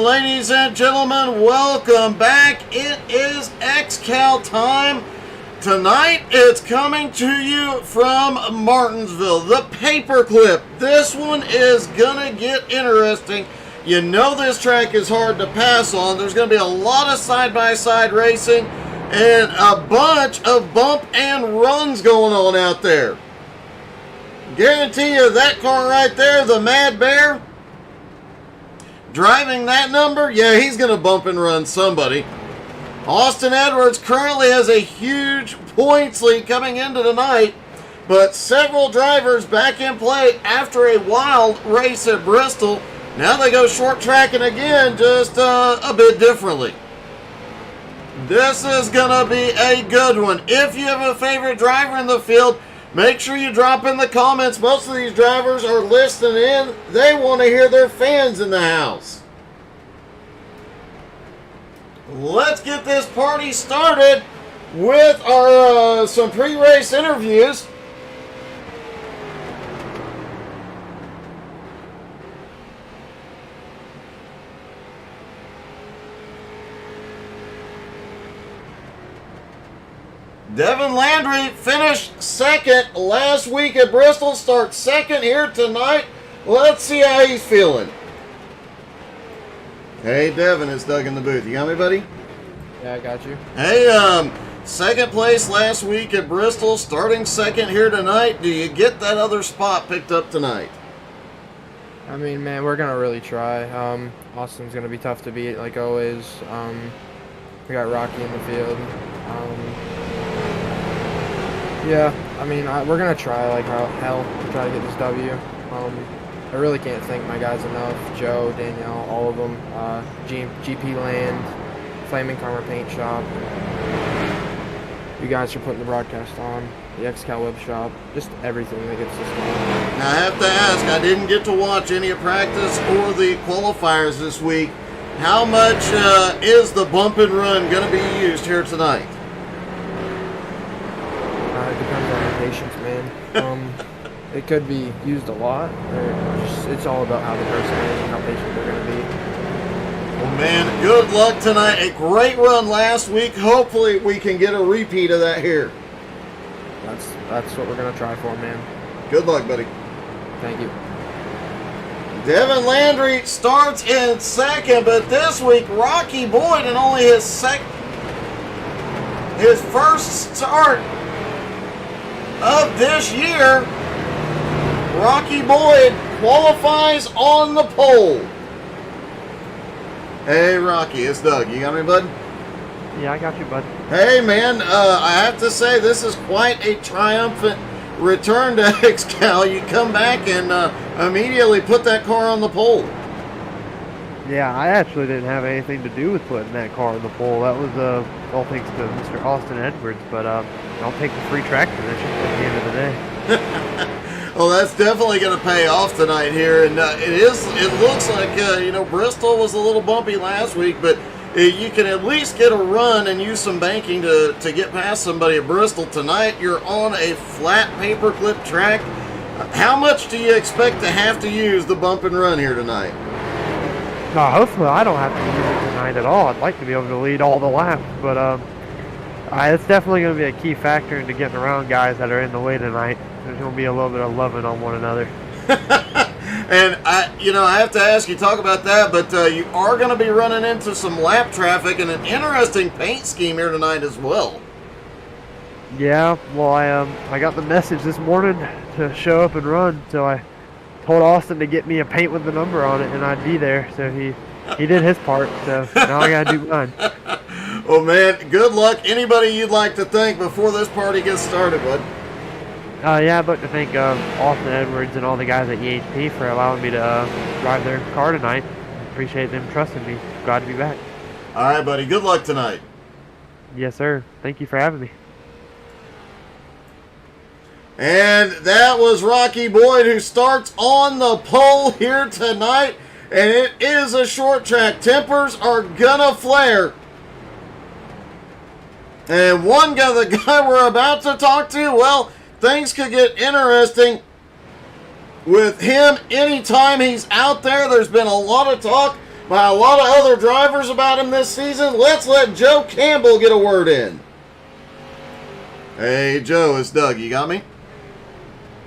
ladies and gentlemen, welcome back. It is XCAL time. Tonight, it's coming to you from Martinsville, the paperclip. This one is gonna get interesting. You know this track is hard to pass on. There's gonna be a lot of side-by-side racing and a bunch of bump and runs going on out there. Guarantee you that car right there, the Mad Bear, driving that number, yeah, he's going to bump and run somebody. Austin Edwards currently has a huge points lead coming into tonight, but several drivers back in play after a wild race at Bristol. Now they go short tracking again, just a bit differently. This is going to be a good one. If you have a favorite driver in the field, make sure you drop in the comments. Most of these drivers are listening in. They want to hear their fans in the house. Let's get this party started with our some pre-race interviews. Devin Landry finished second last week at Bristol, starts second here tonight. Let's see how he's feeling. Hey, Devin, it's Doug in the booth. You got me, buddy? Yeah, I got you. Hey, second place last week at Bristol, starting second here tonight. Do you get that other spot picked up tonight? I mean, man, we're going to really try. Austin's going to be tough to beat, like always. We got Rocky in the field. Yeah, I mean, we're going to try like hell to try to get this W. I really can't thank my guys enough. Joe, Danielle, all of them. GP Land, Flaming Karma Paint Shop. You guys are putting the broadcast on. The XCAL Web Shop. Just everything that gets this going. Now, I have to ask, I didn't get to watch any of practice or the qualifiers this week. How much is the bump and run going to be used here tonight? It depends on your patience, man. It could be used a lot. It's all about how the person is and how patient they're going to be. Well, man, good luck tonight. A great run last week. Hopefully we can get a repeat of that here. That's what we're going to try for, man. Good luck, buddy. Thank you. Devin Landry starts in second, but this week Rocky Boyd in only his first start of this year, Rocky Boyd qualifies on the pole. Hey, Rocky, it's Doug. You got me, bud? Yeah, I got you, bud. Hey, man, I have to say this is quite a triumphant return to XCAL. You come back and immediately put that car on the pole. Yeah, I actually didn't have anything to do with putting that car on the pole. That was all thanks to Mr. Austin Edwards, but I'll take the free track position at the end of the day. Well, that's definitely going to pay off tonight here, and it looks like Bristol was a little bumpy last week, but you can at least get a run and use some banking to get past somebody at Bristol. Tonight you're on a flat paperclip track. How much do you expect to have to use the bump and run here tonight? No, hopefully I don't have to use it tonight at all. I'd like to be able to lead all the laps, but it's definitely going to be a key factor into getting around guys that are in the way tonight. There's going to be a little bit of loving on one another. And I have to ask you, talk about that, but you are going to be running into some lap traffic and an interesting paint scheme here tonight as well. Yeah, well, I got the message this morning to show up and run, so I told Austin to get me a paint with the number on it, and I'd be there. So he did his part, so now I got to do mine. Well, man, good luck. Anybody you'd like to thank before this party gets started, bud? Yeah, I'd like to thank Austin Edwards and all the guys at EHP for allowing me to drive their car tonight. Appreciate them trusting me. Glad to be back. All right, buddy. Good luck tonight. Yes, sir. Thank you for having me. And that was Rocky Boyd, who starts on the pole here tonight. And it is a short track. Tempers are gonna flare. And the guy we're about to talk to, well, things could get interesting with him anytime he's out there. There's been a lot of talk by a lot of other drivers about him this season. Let's let Joe Campbell get a word in. Hey, Joe, it's Doug. You got me?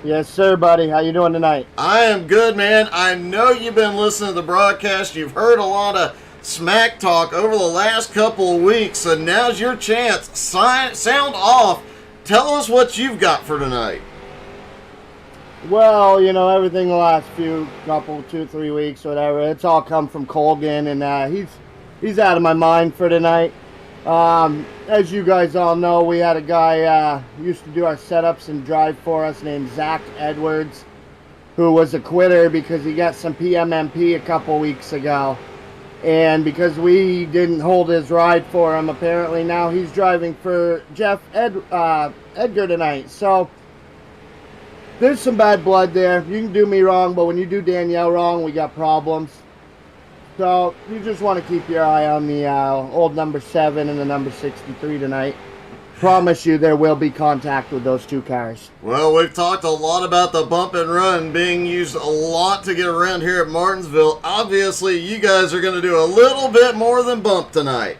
Yes, sir, buddy. How you doing tonight? I am good, man. I know you've been listening to the broadcast. You've heard a lot of smack talk over the last couple of weeks, so now's your chance. Sound off. Tell us what you've got for tonight. Well, you know, everything the last couple, 2-3 weeks, whatever, it's all come from Colgan, and he's out of my mind for tonight. As you guys all know, we had a guy used to do our setups and drive for us named Zach Edwards, who was a quitter because he got some PMMP a couple weeks ago. And because we didn't hold his ride for him, apparently now he's driving for Jeff Edgar tonight. So there's some bad blood there. You can do me wrong, but when you do Danielle wrong, we got problems. So you just want to keep your eye on the old number 7 and the number 63 tonight. Promise you there will be contact with those two cars. Well, we've talked a lot about the bump and run being used a lot to get around here at Martinsville. Obviously, you guys are going to do a little bit more than bump tonight.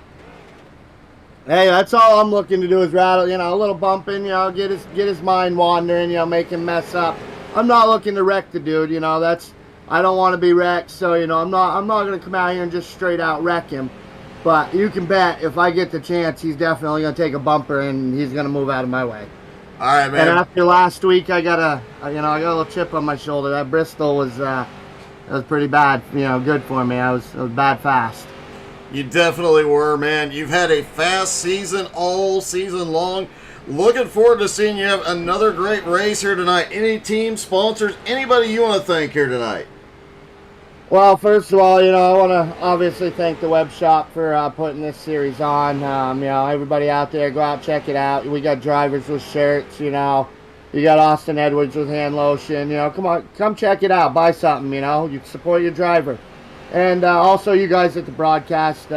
Hey, that's all I'm looking to do is rattle, a little bumping, get his mind wandering, make him mess up. I'm not looking to wreck the dude, I don't want to be wrecked, so I'm not going to come out here and just straight out wreck him. But you can bet if I get the chance, he's definitely going to take a bumper and he's going to move out of my way. All right, man. And after last week, I got a little chip on my shoulder. That Bristol was pretty bad, good for me. I was bad fast. You definitely were, man. You've had a fast season all season long. Looking forward to seeing you have another great race here tonight. Any team, sponsors, anybody you want to thank here tonight? Well, first of all, I want to obviously thank the web shop for putting this series on. Everybody out there, go out, check it out. We got drivers with shirts, you got Austin Edwards with hand lotion. Come on, come check it out. Buy something, you support your driver. And also you guys at the broadcast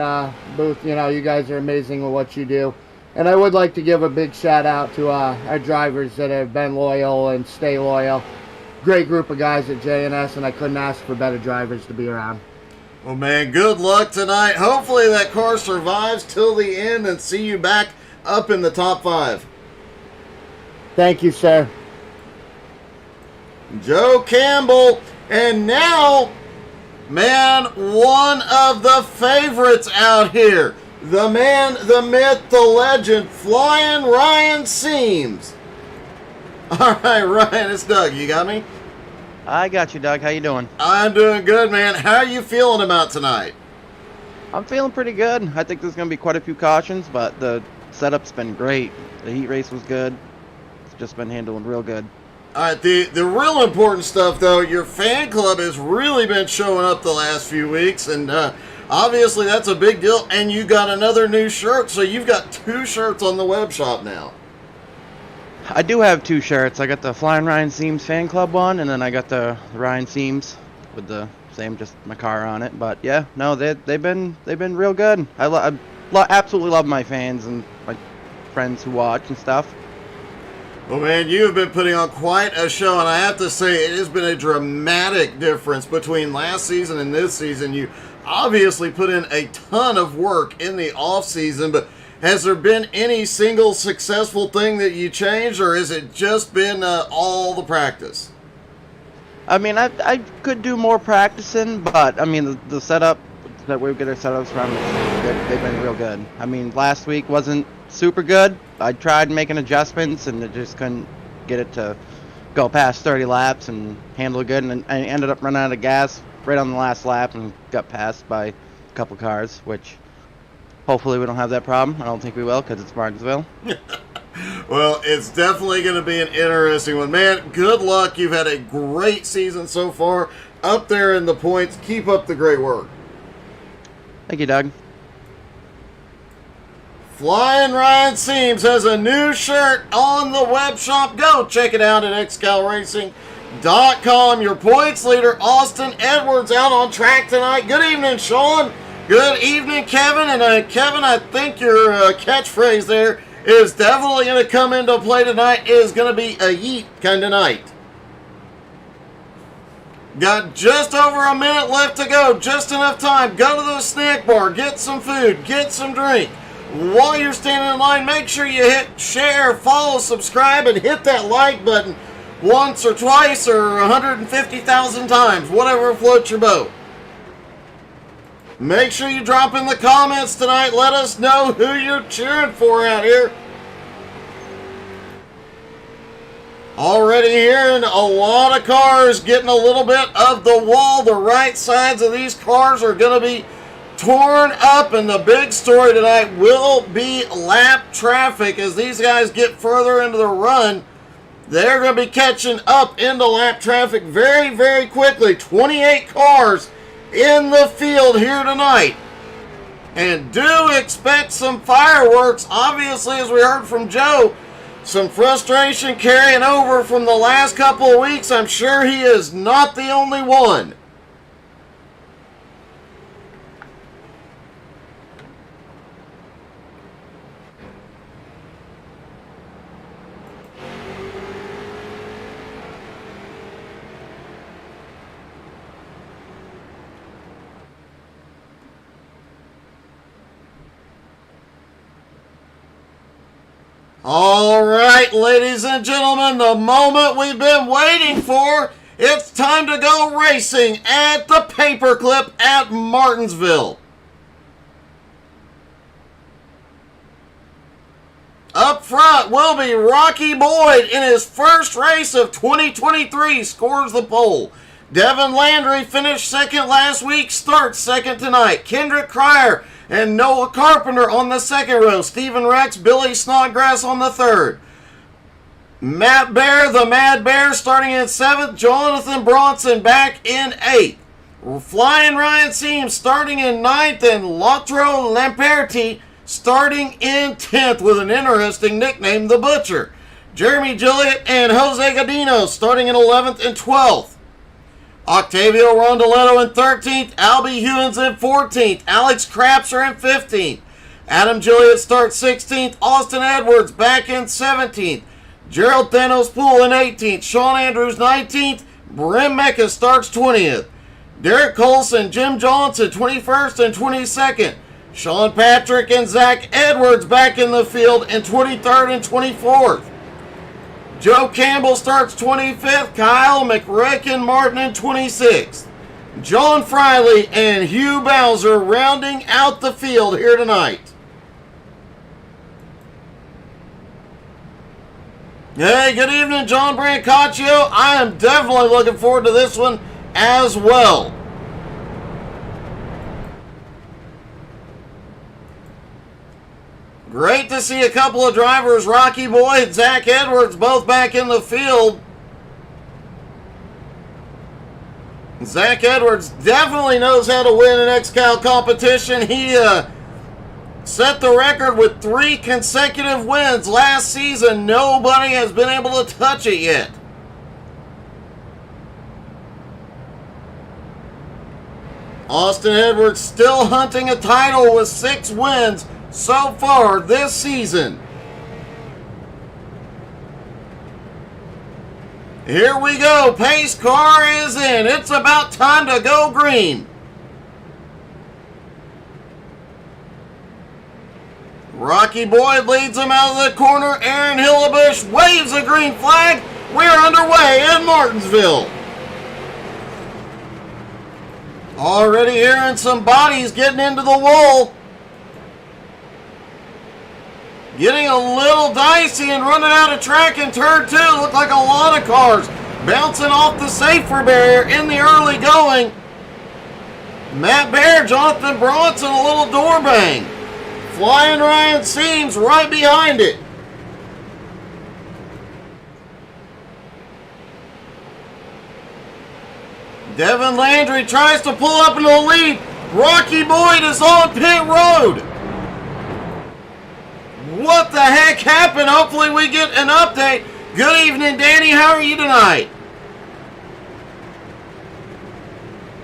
booth, you guys are amazing with what you do. And I would like to give a big shout out to our drivers that have been loyal and stay loyal. Great group of guys at JNS, and I couldn't ask for better drivers to be around. Well, man, good luck tonight. Hopefully that car survives till the end and see you back up in the top 5. Thank you, sir. Joe Campbell, and now, man, one of the favorites out here. The man, the myth, the legend, Flying Ryan Seams. All right, Ryan, it's Doug. You got me? I got you, Doug. How you doing? I'm doing good, man. How are you feeling about tonight? I'm feeling pretty good. I think there's going to be quite a few cautions, but the setup's been great. The heat race was good. It's just been handling real good. All right, the real important stuff, though, your fan club has really been showing up the last few weeks, and obviously that's a big deal, and you got another new shirt, so you've got 2 shirts on the web shop now. I do have 2 shirts. I got the Flying Ryan Seams fan club one, and then I got the Ryan Seams with the same, just my car on it. But yeah, no, they've been real good. I absolutely love my fans and my friends who watch and stuff. Well, man, you have been putting on quite a show, and I have to say it has been a dramatic difference between last season and this season. You obviously put in a ton of work in the off season, but has there been any single successful thing that you changed, or has it just been all the practice? I mean, I could do more practicing, but I mean the setup that we get our setups from, they've been real good. I mean, last week wasn't super good. I tried making adjustments, and it just couldn't get it to go past 30 laps and handle it good, and I ended up running out of gas right on the last lap and got passed by a couple cars, which hopefully we don't have that problem. I don't think we will, because it's Martinsville. Well, it's definitely going to be an interesting one. Man, good luck. You've had a great season so far. Up there in the points. Keep up the great work. Thank you, Doug. Flying Ryan Seams has a new shirt on the web shop. Go check it out at XCALRacing.com. Your points leader, Austin Edwards, out on track tonight. Good evening, Sean. Good evening, Kevin. And Kevin, I think your catchphrase there is definitely going to come into play tonight. It is going to be a yeet kind of night. Got just over a minute left to go. Just enough time. Go to the snack bar. Get some food. Get some drink. While you're standing in line, make sure you hit share, follow, subscribe, and hit that like button once or twice or 150,000 times. Whatever floats your boat. Make sure you drop in the comments tonight. Let us know who you're cheering for out here. Already hearing a lot of cars getting a little bit of the wall. The right sides of these cars are going to be torn up, and the big story tonight will be lap traffic. As these guys get further into the run, they're going to be catching up into lap traffic very, very quickly. 28 cars in the field here tonight. And do expect some fireworks. Obviously, as we heard from Joe, some frustration carrying over from the last couple of weeks. I'm sure he is not the only one. All right, ladies and gentlemen, the moment we've been waiting for. It's time to go racing at the Paperclip at Martinsville. Up front will be Rocky Boyd in his first race of 2023, scores the pole. Devin Landry finished second last week, starts second tonight. Kendrick Cryer and Noah Carpenter on the second row. Stephen Rex, Billy Snodgrass on the third. Matt Bear, the Mad Bear, starting in seventh. Jonathan Bronson back in eighth. Flying Ryan Seams starting in ninth. And Lotro Lamperti starting in 10th with an interesting nickname, The Butcher. Jeremy Gilliott and Jose Godino starting in 11th and 12th. Octavio Rondoletto in 13th, Albie Hewins in 14th, Alex Crapser in 15th, Adam Gilliott starts 16th, Austin Edwards back in 17th, Gerald Thanos Poole in 18th, Sean Andrews 19th, Brim Mecca starts 20th, Derek Colson, Jim Johnson 21st and 22nd, Sean Patrick and Zach Edwards back in the field in 23rd and 24th. Joe Campbell starts 25th, Kyle McRacken Martin in 26th. John Friley and Hugh Bowser rounding out the field here tonight. Hey, good evening, John Brancaccio. I am definitely looking forward to this one as well. Great to see a couple of drivers, Rocky Boyd, Zach Edwards, both back in the field. Zach Edwards definitely knows how to win an XCAL competition. He set the record with 3 consecutive wins last season. Nobody has been able to touch it yet. Austin Edwards still hunting a title with 6 wins so far this season. Here we go. Pace car is in. It's about time to go green. Rocky Boyd leads him out of the corner. Aaron Hillebush waves a green flag. We're underway in Martinsville. Already hearing some bodies getting into the wall. Getting a little dicey and running out of track in turn 2. Looked like a lot of cars bouncing off the safer barrier in the early going. Matt Bear, Jonathan Bronson, a little door bang. Flying Ryan Seams right behind it. Devin Landry tries to pull up in the lead. Rocky Boyd is on pit road. What the heck happened? Hopefully we get an update. Good evening, Danny. How are you tonight?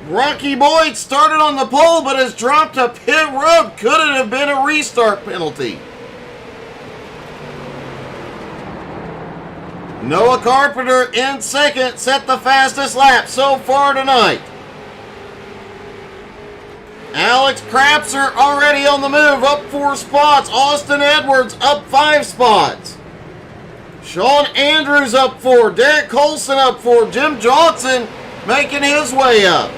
Rocky Boyd started on the pole but has dropped to pit road. Could it have been a restart penalty? Noah Carpenter in second, set the fastest lap so far tonight. Alex Krapser already on the move, up 4 spots. Austin Edwards up 5 spots. Sean Andrews up 4. Derek Colson up 4. Jim Johnson making his way up.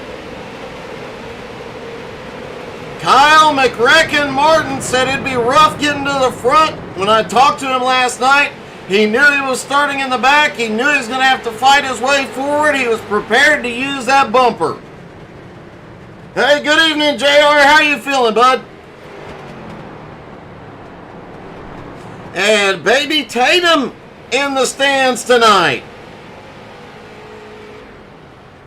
Kyle McRecken Martin said it'd be rough getting to the front. When I talked to him last night, he knew he was starting in the back. He knew he was going to have to fight his way forward. He was prepared to use that bumper. Hey, good evening, JR. How you feeling, bud? And Baby Tatum in the stands tonight.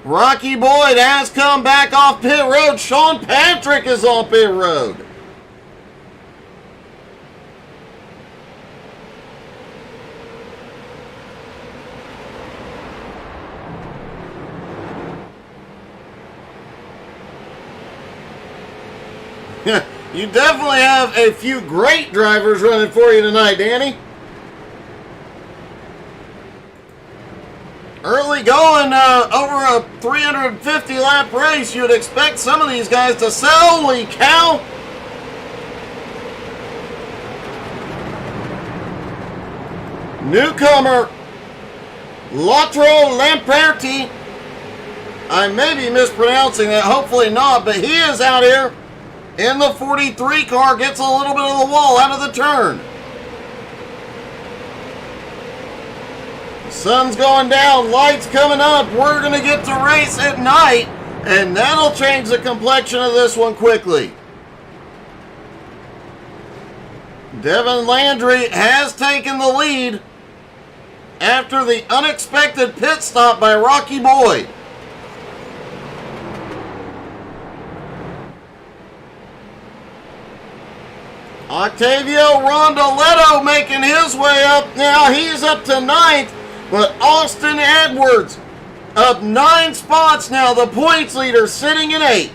Rocky Boyd has come back off pit road. Sean Patrick is on pit road. You definitely have a few great drivers running for you tonight, Danny. Early going, over a 350 lap race, you'd expect some of these guys to sell. Holy cow! Newcomer Lotro Lamperti. I may be mispronouncing that, hopefully not, but he is out here in the 43 car, gets a little bit of the wall out of the turn. Sun's going down, lights coming up. We're going to get to race at night, and that'll change the complexion of this one quickly. Devin Landry has taken the lead after the unexpected pit stop by Rocky Boyd. Octavio Rondoletto making his way up now. He's up to 9th, but Austin Edwards up 9 spots now. The points leader sitting in 8th.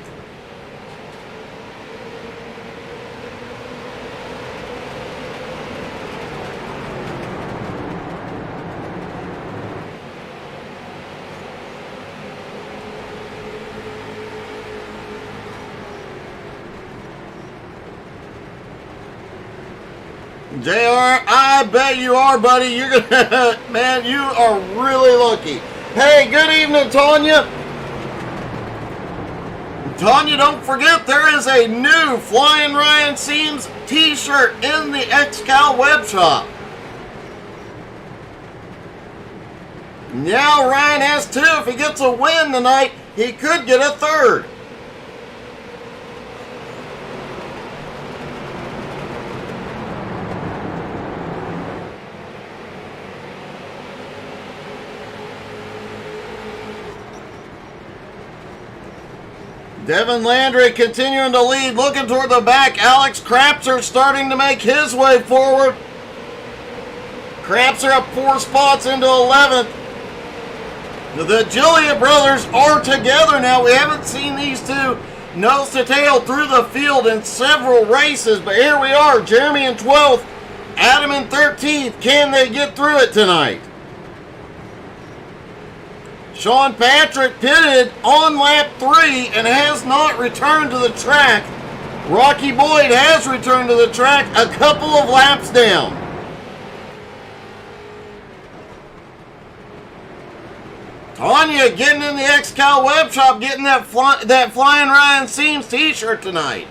JR, I bet you are, buddy. You're gonna, man, you are really lucky. Hey, good evening, Tanya. Tanya, don't forget there is a new Flying Ryan Seams t-shirt in the XCAL web shop. Now Ryan has 2. If he gets a win tonight, he could get a 3rd. Devin Landry continuing to lead, looking toward the back. Alex Krapser starting to make his way forward. Krapser up 4 spots into 11th. The Gilliam brothers are together now. We haven't seen these two nose to tail through the field in several races, but here we are. Jeremy in 12th, Adam in 13th. Can they get through it tonight? Sean Patrick pitted on lap 3 and has not returned to the track. Rocky Boyd has returned to the track a couple of laps down. Tanya getting in the XCAL web shop, getting that Flying Ryan Seams t-shirt tonight.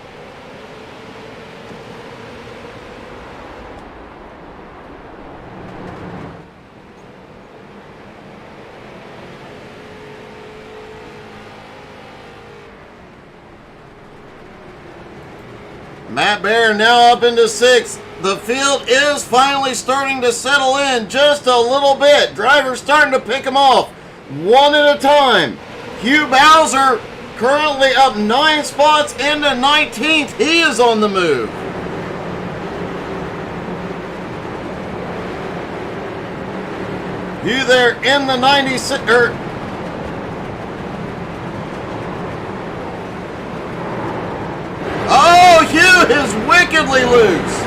Matt Bear now up into 6th. The field is finally starting to settle in just a little bit. Drivers starting to pick them off one at a time. Hugh Bowser currently up 9 spots into 19th. He is on the move. Hugh there in the 96. Oh, Hugh is wickedly loose.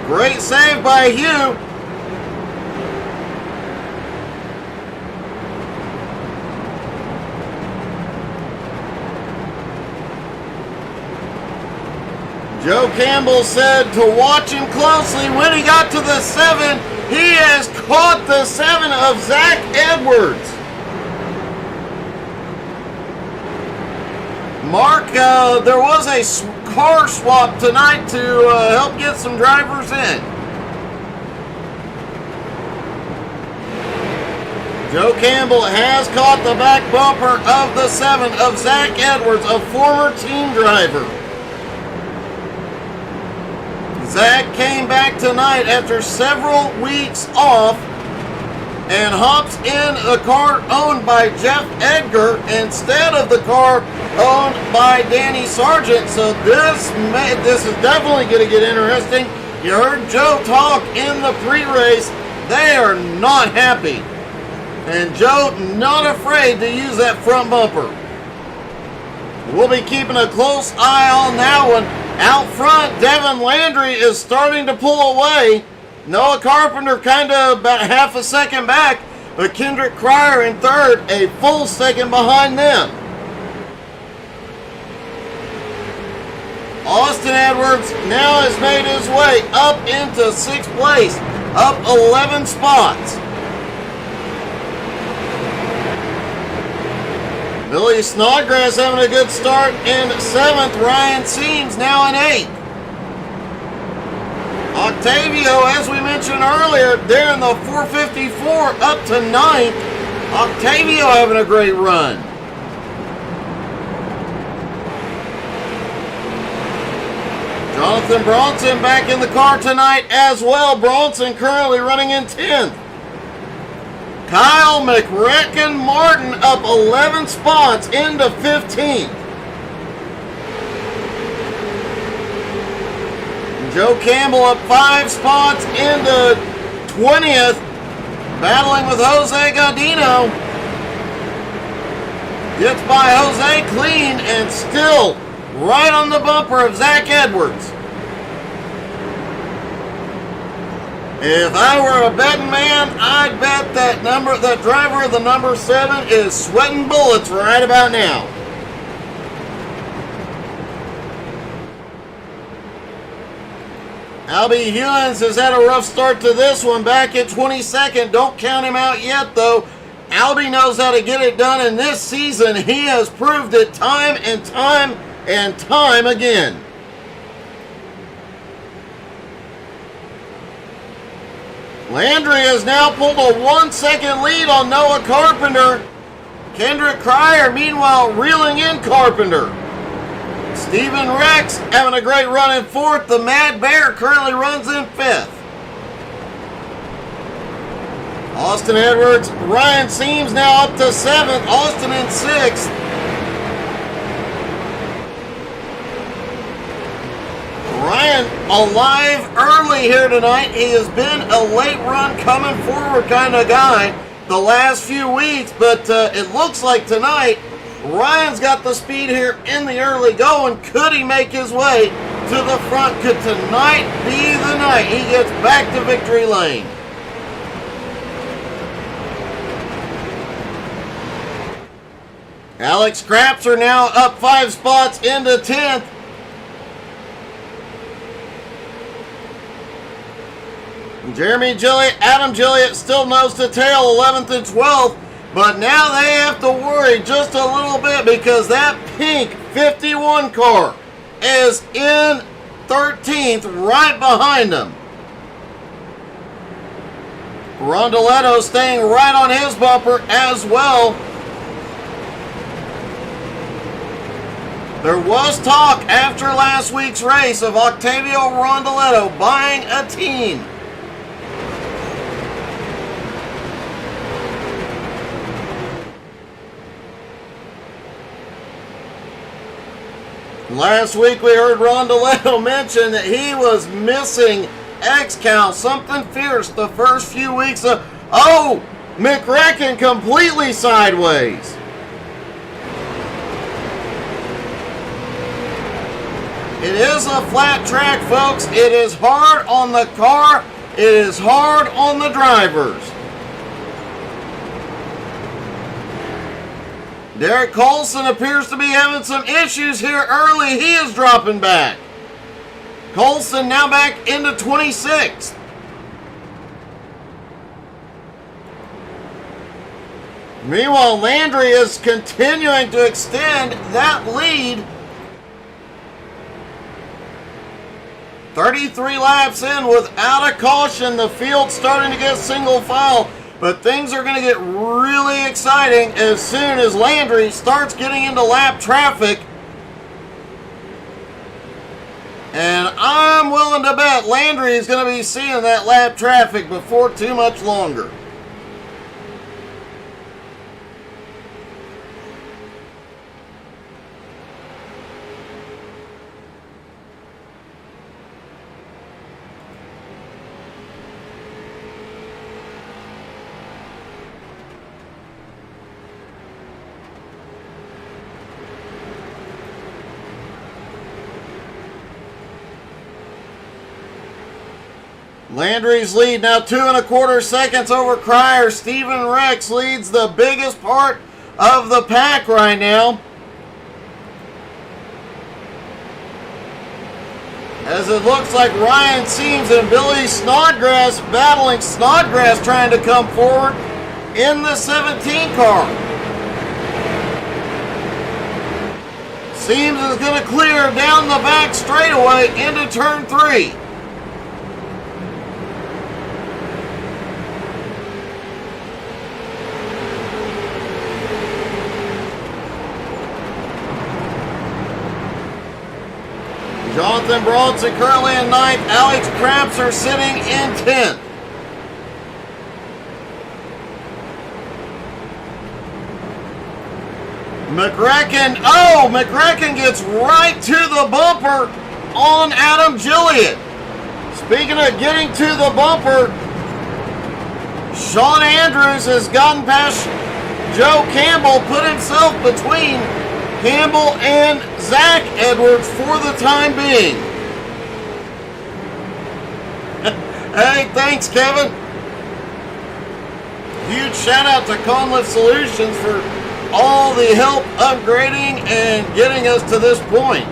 Great save by Hugh. Joe Campbell said to watch him closely. When he got to the 7, he has caught the 7 of Zach Edwards. Mark, there was a car swap tonight to help get some drivers in. Joe Campbell has caught the back bumper of the 7 of Zach Edwards, a former team driver. Zach came back tonight after several weeks off and hops in a car owned by Jeff Edgar instead of the car owned by Danny Sargent. So this is definitely going to get interesting. You heard Joe talk in the pre-race. They are not happy. And Joe not afraid to use that front bumper. We'll be keeping a close eye on that one. Out front, Devin Landry is starting to pull away. Noah Carpenter kind of about half a second back, but Kendrick Cryer in third, a full second behind them. Austin Edwards now has made his way up into 6th place, up 11 spots. Billy Snodgrass having a good start in 7th. Ryan Seams now in 8th. Octavio, as we mentioned earlier, they're in the 454 up to 9th. Octavio having a great run. Jonathan Bronson back in the car tonight as well. Bronson currently running in 10th. Kyle McRecken Martin up 11 spots into 15th. Joe Campbell up 5 spots into 20th. Battling with Jose Gaudino. Gets by Jose clean and still right on the bumper of Zach Edwards. If I were a betting man, I'd bet that driver of the number 7 is sweating bullets right about now. Albie Hewins has had a rough start to this one, back at 22nd. Don't count him out yet, though. Albie knows how to get it done, and this season he has proved it time and time and time again. Landry has now pulled a 1-second lead on Noah Carpenter. Kendrick Cryer, meanwhile, reeling in Carpenter. Stephen Rex having a great run in 4th. The Mad Bear currently runs in 5th. Austin Edwards, Ryan Seams now up to 7th. Austin in 6th. Ryan alive early here tonight. He has been a late run coming forward kind of guy the last few weeks, but it looks like tonight Ryan's got the speed here in the early going. Could he make his way to the front? Could tonight be the night he gets back to victory lane? Alex Crapser now up 5 spots into 10th. Adam Gilliott still nose to tail, 11th and 12th. But now they have to worry just a little bit because that pink 51 car is in 13th right behind them. Rondoletto staying right on his bumper as well. There was talk after last week's race of Octavio Rondoletto buying a team. Last week we heard Rondoletto mention that he was missing XCAL, something fierce the first few weeks of... Oh! McRecken completely sideways. It is a flat track, folks. It is hard on the car. It is hard on the drivers. Derek Colson appears to be having some issues here early. He is dropping back. Colson now back into 26th. Meanwhile, Landry is continuing to extend that lead. 33 laps in without a caution. The field's starting to get single file, but things are going to get really exciting as soon as Landry starts getting into lap traffic. And I'm willing to bet Landry is going to be seeing that lap traffic before too much longer. Landry's lead now 2.25 seconds over Cryer. Steven Rex leads the biggest part of the pack right now. As it looks like Ryan Seams and Billy Snodgrass battling. Snodgrass trying to come forward in the 17 car. Seams is going to clear down the back straightaway into turn 3. Jonathan Bronson currently in 9th. Alex Krapser sitting in 10th. McCracken gets right to the bumper on Adam Gilliott. Speaking of getting to the bumper, Sean Andrews has gotten past Joe Campbell, put himself between Campbell and Zach Edwards for the time being. Hey, thanks, Kevin. Huge shout out to Conlift Solutions for all the help upgrading and getting us to this point.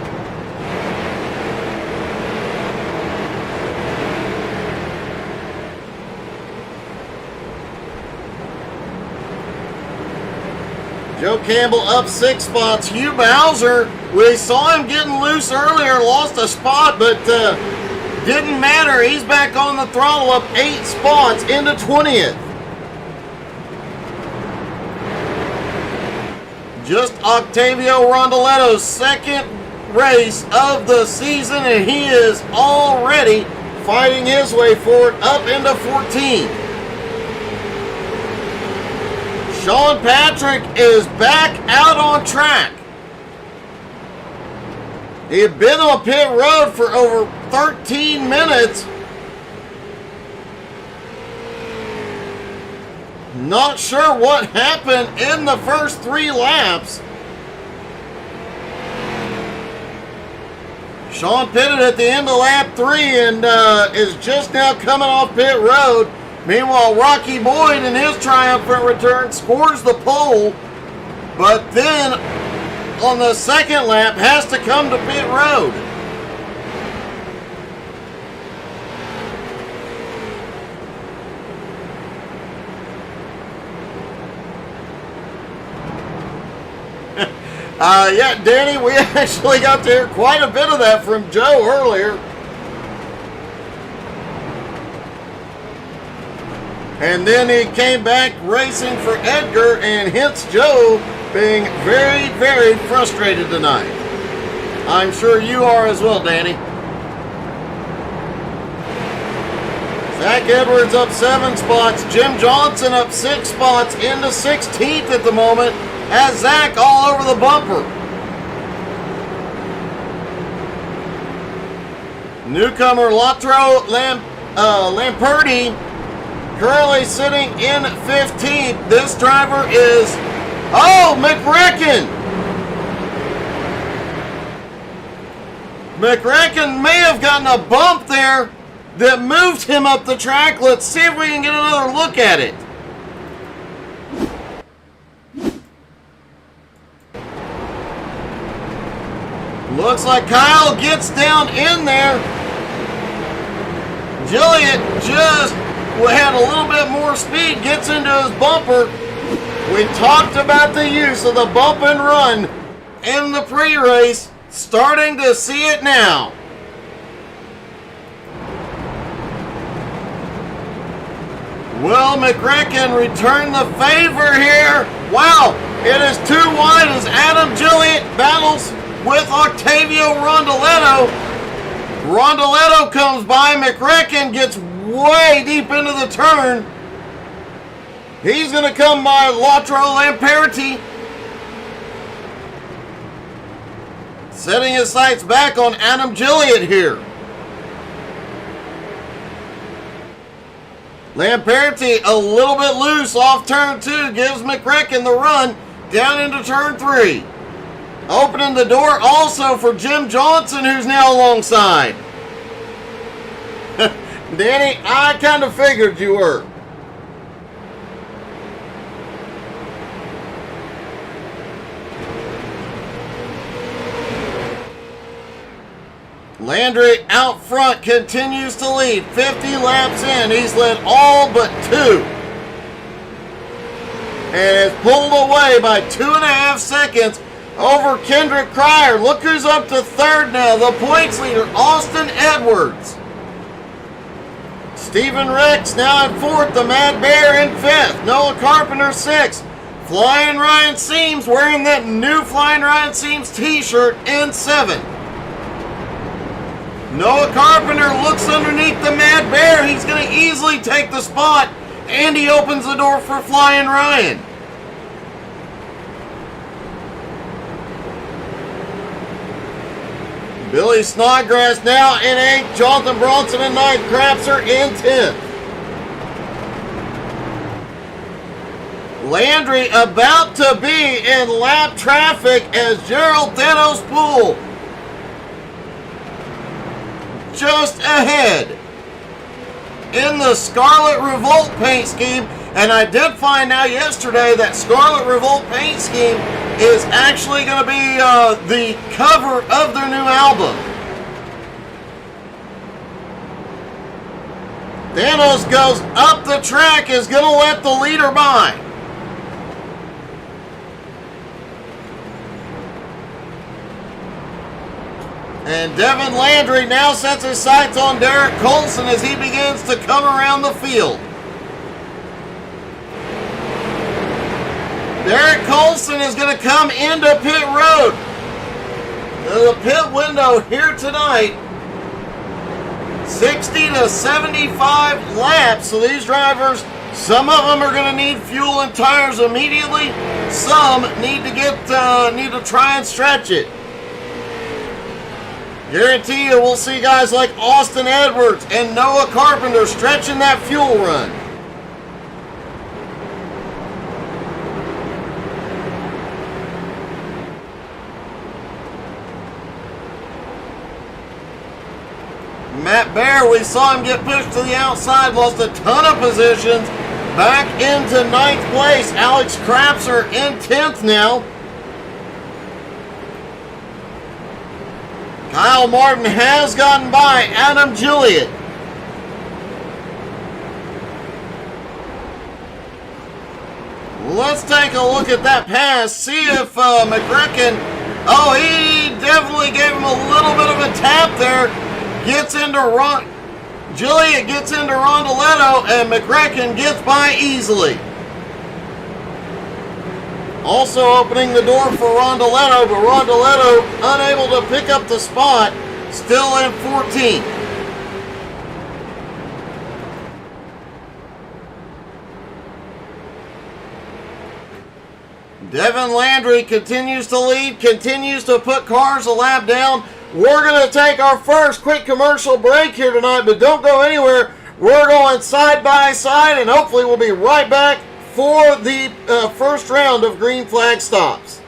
Joe Campbell up 6 spots. Hugh Bowser, we saw him getting loose earlier, lost a spot, but didn't matter. He's back on the throttle, up 8 spots into 20th. Just Octavio Rondoletto's second race of the season, and he is already fighting his way forward up into 14. Sean Patrick is back out on track. He had been on pit road for over 13 minutes. Not sure what happened in the first 3 laps. Sean pitted at the end of lap 3 and is just now coming off pit road. Meanwhile, Rocky Boyd in his triumphant return scores the pole, but then on the second lap has to come to pit road. Yeah, Danny, we actually got to hear quite a bit of that from Joe earlier. And then he came back racing for Edgar, and hence Joe being very, very frustrated tonight. I'm sure you are as well, Danny. Zach Edwards up 7 spots. Jim Johnson up 6 spots into 16th at the moment. Has Zach all over the bumper. Newcomer Latro Lamperti currently sitting in 15th. This driver is, McRacken may have gotten a bump there that moved him up the track. Let's see if we can get another look at it. Looks like Kyle gets down in there. Jillian just had a little bit more speed, gets into his bumper. We talked about the use of the bump and run in the pre-race. Starting to see it now. Will McRacken return the favor here? Wow, it is too wide as Adam Gilliott battles with Octavio Rondoletto. Rondoletto comes by, McRacken gets way deep into the turn. He's going to come by Latro Lamperti. Setting his sights back on Adam Gilliott here. Lamperti a little bit loose off turn 2, gives McRacken the run down into turn 3. Opening the door also for Jim Johnson, who's now alongside. Danny, I kind of figured you were. Landry out front continues to lead. 50 laps in. He's led all but 2. And is pulled away by 2.5 seconds over Kendrick Cryer. Look who's up to 3rd now. The points leader, Austin Edwards. Stephen Rex now at 4th. The Mad Bear in 5th. Noah Carpenter 6th. Flying Ryan Seams wearing that new Flying Ryan Seams t-shirt in 7th. Noah Carpenter looks underneath the Mad Bear. He's going to easily take the spot. And he opens the door for Flying Ryan. Billy Snodgrass now in 8th. Jonathan Bronson in 9th. Crapser in 10th. Landry about to be in lap traffic as Gerald Thanos Poole just ahead in the Scarlet Revolt paint scheme. And I did find out yesterday that Scarlet Revolt paint scheme is actually going to be the cover of their new album. Thanos goes up the track, is going to let the leader by. And Devin Landry now sets his sights on Derek Colson as he begins to come around the field. Derek Colson is going to come into pit road. The pit window here tonight, 60 to 75 laps. So these drivers, some of them are going to need fuel and tires immediately. Some need to try and stretch it. Guarantee you we'll see guys like Austin Edwards and Noah Carpenter stretching that fuel run. Matt Bear, we saw him get pushed to the outside, lost a ton of positions, back into 9th place. Alex Crapser in 10th now. Kyle Martin has gotten by Adam Gilliott. Let's take a look at that pass, see if McRacken, he definitely gave him a little bit of a tap there. Gilliott gets into Rondoletto, and McRacken gets by easily. Also opening the door for Rondoletto, but Rondoletto unable to pick up the spot, still in 14th. Devin Landry continues to lead, continues to put cars a lap down. We're going to take our first quick commercial break here tonight, but don't go anywhere. We're going side by side, and hopefully we'll be right back for the first round of green flag stops.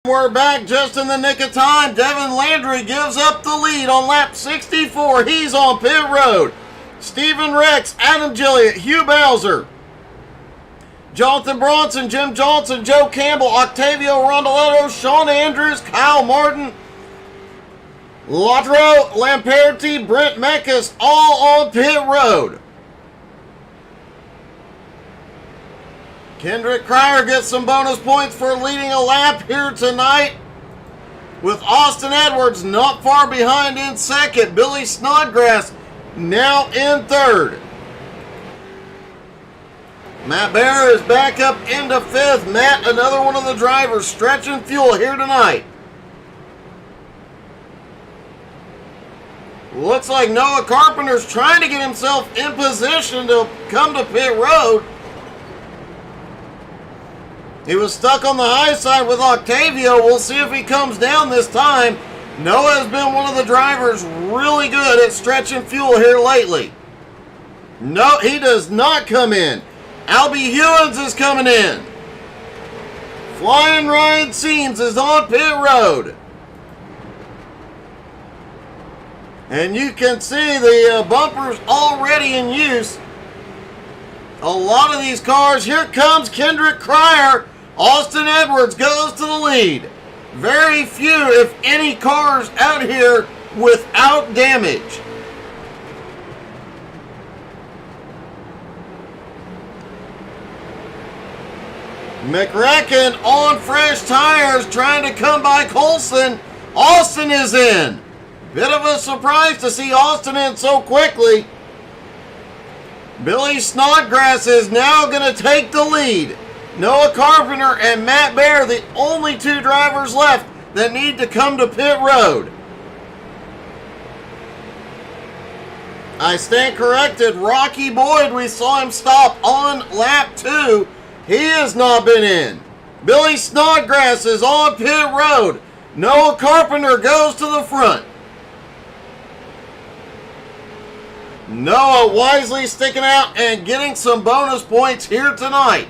We're back just in the nick of time. Devin Landry gives up the lead on lap 64. He's on pit road. Stephen Rex, Adam Gilliott, Hugh Bowser, Jonathan Bronson, Jim Johnson, Joe Campbell, Octavio Rondoletto, Sean Andrews, Kyle Martin, Latro Lamperti, Brent Mekas, all on pit road. Kendrick Cryer gets some bonus points for leading a lap here tonight, with Austin Edwards not far behind in second. Billy Snodgrass now in third. Matt Bear is back up into fifth. Matt, another one of the drivers stretching fuel here tonight. Looks like Noah Carpenter's trying to get himself in position to come to pit road. He was stuck on the high side with Octavio. We'll see if he comes down this time. Noah has been one of the drivers really good at stretching fuel here lately. No, he does not come in. Albie Hewins is coming in. Flying Ryan Seams is on pit road. And you can see the bumpers already in use. A lot of these cars. Here comes Kendrick Cryer. Austin Edwards goes to the lead. Very few, if any, cars out here without damage. McRacken on fresh tires trying to come by Colson. Austin is in. Bit of a surprise to see Austin in so quickly. Billy Snodgrass is now going to take the lead. Noah Carpenter and Matt Bear, the only two drivers left that need to come to pit road. I stand corrected. Rocky Boyd, we saw him stop on lap 2. He has not been in. Billy Snodgrass is on pit road. Noah Carpenter goes to the front. Noah wisely sticking out and getting some bonus points here tonight.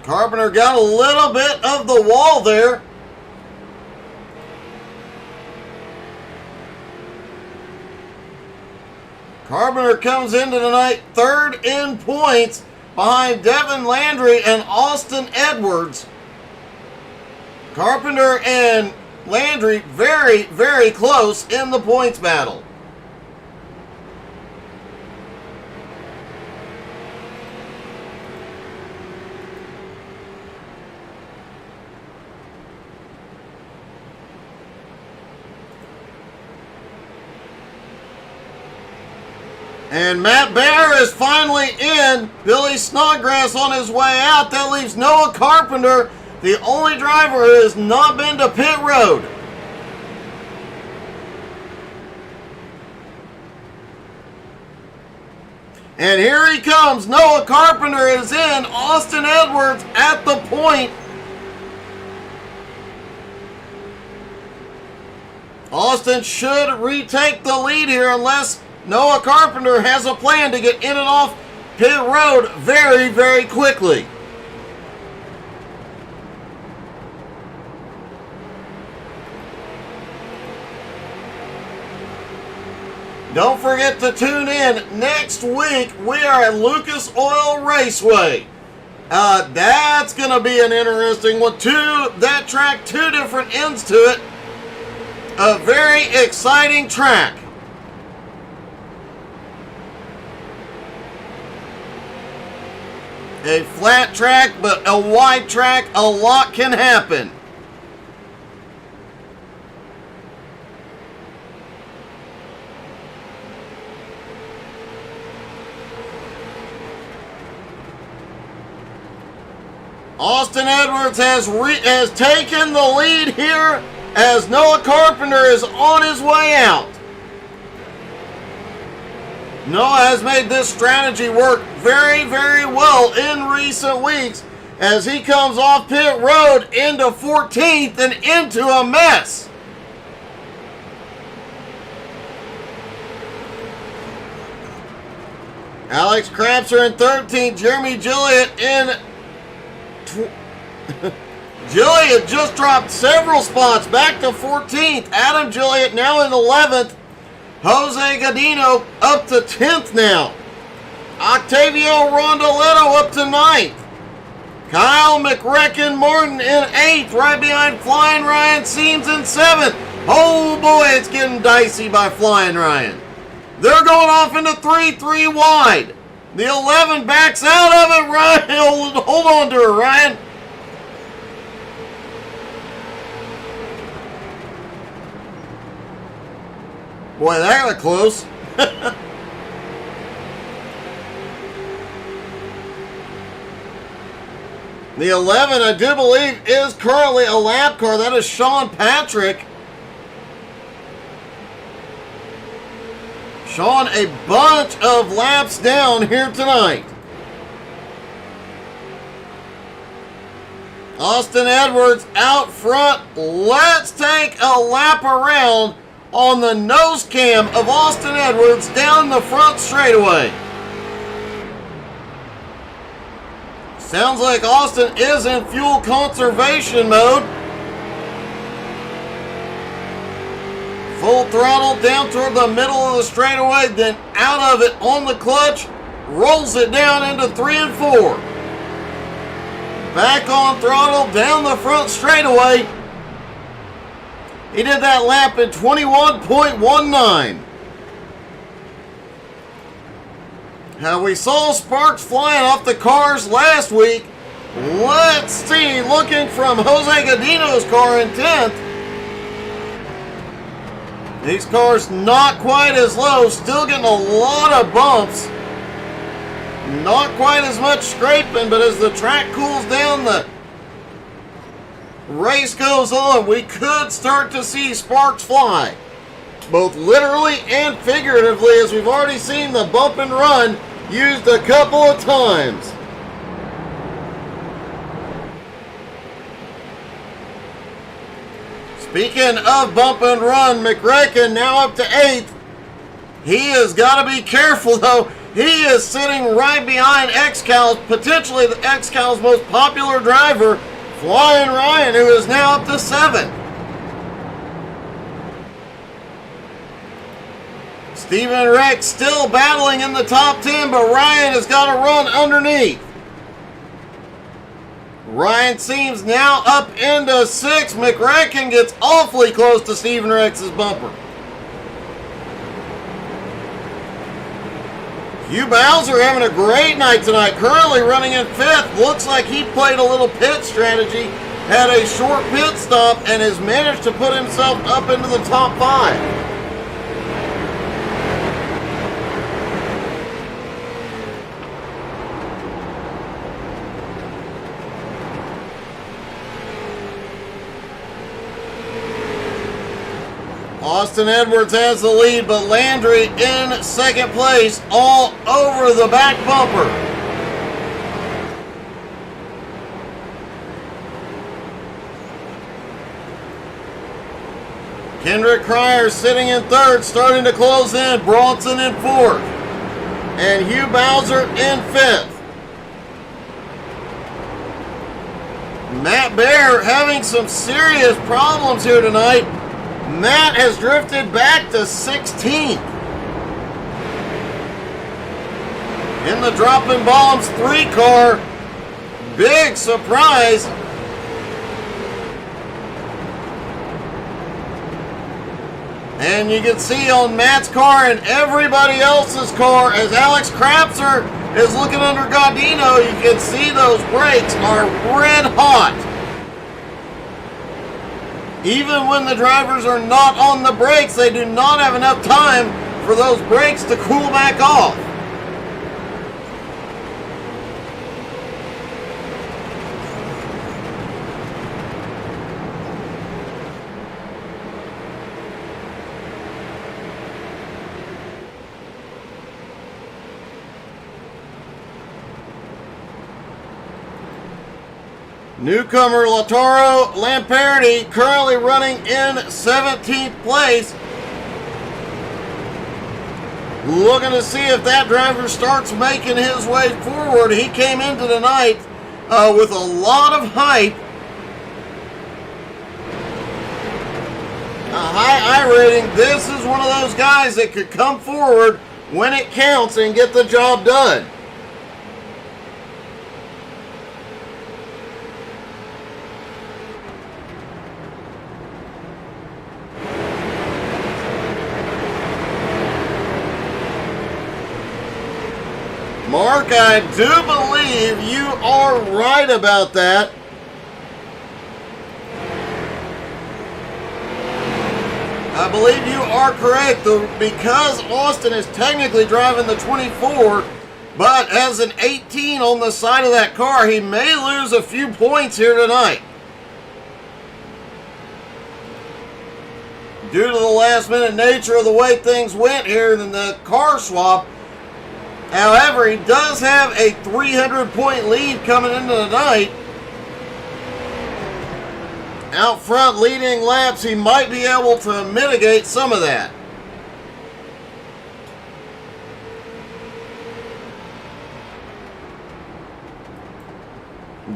Carpenter got a little bit of the wall there. Carpenter comes into tonight third in points behind Devin Landry and Austin Edwards. Carpenter and Landry very, very close in the points battle. And Matt Bear is finally in. Billy Snodgrass on his way out. That leaves Noah Carpenter, the only driver who has not been to pit road. And here he comes. Noah Carpenter is in. Austin Edwards at the point. Austin should retake the lead here unless Noah Carpenter has a plan to get in and off pit road very, very quickly. Don't forget to tune in. Next week, we are at Lucas Oil Raceway. That's going to be an interesting one. That track, two different ends to it. A very exciting track. A flat track, but a wide track, a lot can happen. Austin Edwards has taken the lead here as Noah Carpenter is on his way out. Noah has made this strategy work very, very well in recent weeks as he comes off pit road into 14th and into a mess. Alex Crapser in 13th, Jeremy Gilliatt in... Gilliatt just dropped several spots back to 14th. Adam Gilliatt now in 11th. Jose Godino up to 10th now. Octavio Rondoletto up to 9th. Kyle McRecken Martin in 8th, right behind Flying Ryan Seams in 7th. Oh boy, it's getting dicey by Flying Ryan. They're going off into 3 wide. The 11 backs out of it. Ryan, hold on to her, Ryan. Boy, that got close. The 11, I do believe, is currently a lap car. That is Sean Patrick. Sean, a bunch of laps down here tonight. Austin Edwards out front. Let's take a lap around on the nose cam of Austin Edwards down the front straightaway. Sounds like Austin is in fuel conservation mode. Full throttle down toward the middle of the straightaway, then out of it on the clutch, rolls it down into 3 and 4. Back on throttle down the front straightaway. He did that lap in 21.19. Now we saw sparks flying off the cars last week. Let's see, looking from Jose Godino's car in 10th. These cars not quite as low, still getting a lot of bumps. Not quite as much scraping, but as the track cools down, the race goes on. We could start to see sparks fly, both literally and figuratively, as we've already seen the bump and run used a couple of times. Speaking of bump and run, McRecken now up to 8th. He has got to be careful, though. He is sitting right behind XCAL, potentially the XCAL's most popular driver, Flying Ryan, who is now up to 7th. Stephen Rex still battling in the top 10, but Ryan has got to run underneath. Ryan Seams now up into 6th. McRecken gets awfully close to Stephen Rex's bumper. Hugh Bowser having a great night tonight, currently running in 5th. Looks like he played a little pit strategy, had a short pit stop, and has managed to put himself up into the top 5. Austin Edwards has the lead, but Landry in 2nd place, all over the back bumper. Kendrick Cryer sitting in 3rd, starting to close in. Bronson in 4th. And Hugh Bowser in 5th. Matt Bear having some serious problems here tonight. Matt has drifted back to 16th. In the Dropping Bombs 3 car. Big surprise. And you can see on Matt's car and everybody else's car, as Alex Crapser is looking under Godino, you can see those brakes are red hot. Even when the drivers are not on the brakes, they do not have enough time for those brakes to cool back off. Newcomer Lautaro Lamperti currently running in 17th place. Looking to see if that driver starts making his way forward. He came into the night with a lot of hype. A high I rating. This is one of those guys that could come forward when it counts and get the job done. Mark, I do believe you are right about that. I believe you are correct, because Austin is technically driving the 24, but as an 18 on the side of that car, he may lose a few points here tonight. Due to the last minute nature of the way things went here in the car swap. However, he does have a 300-point lead coming into the night. Out front leading laps, he might be able to mitigate some of that.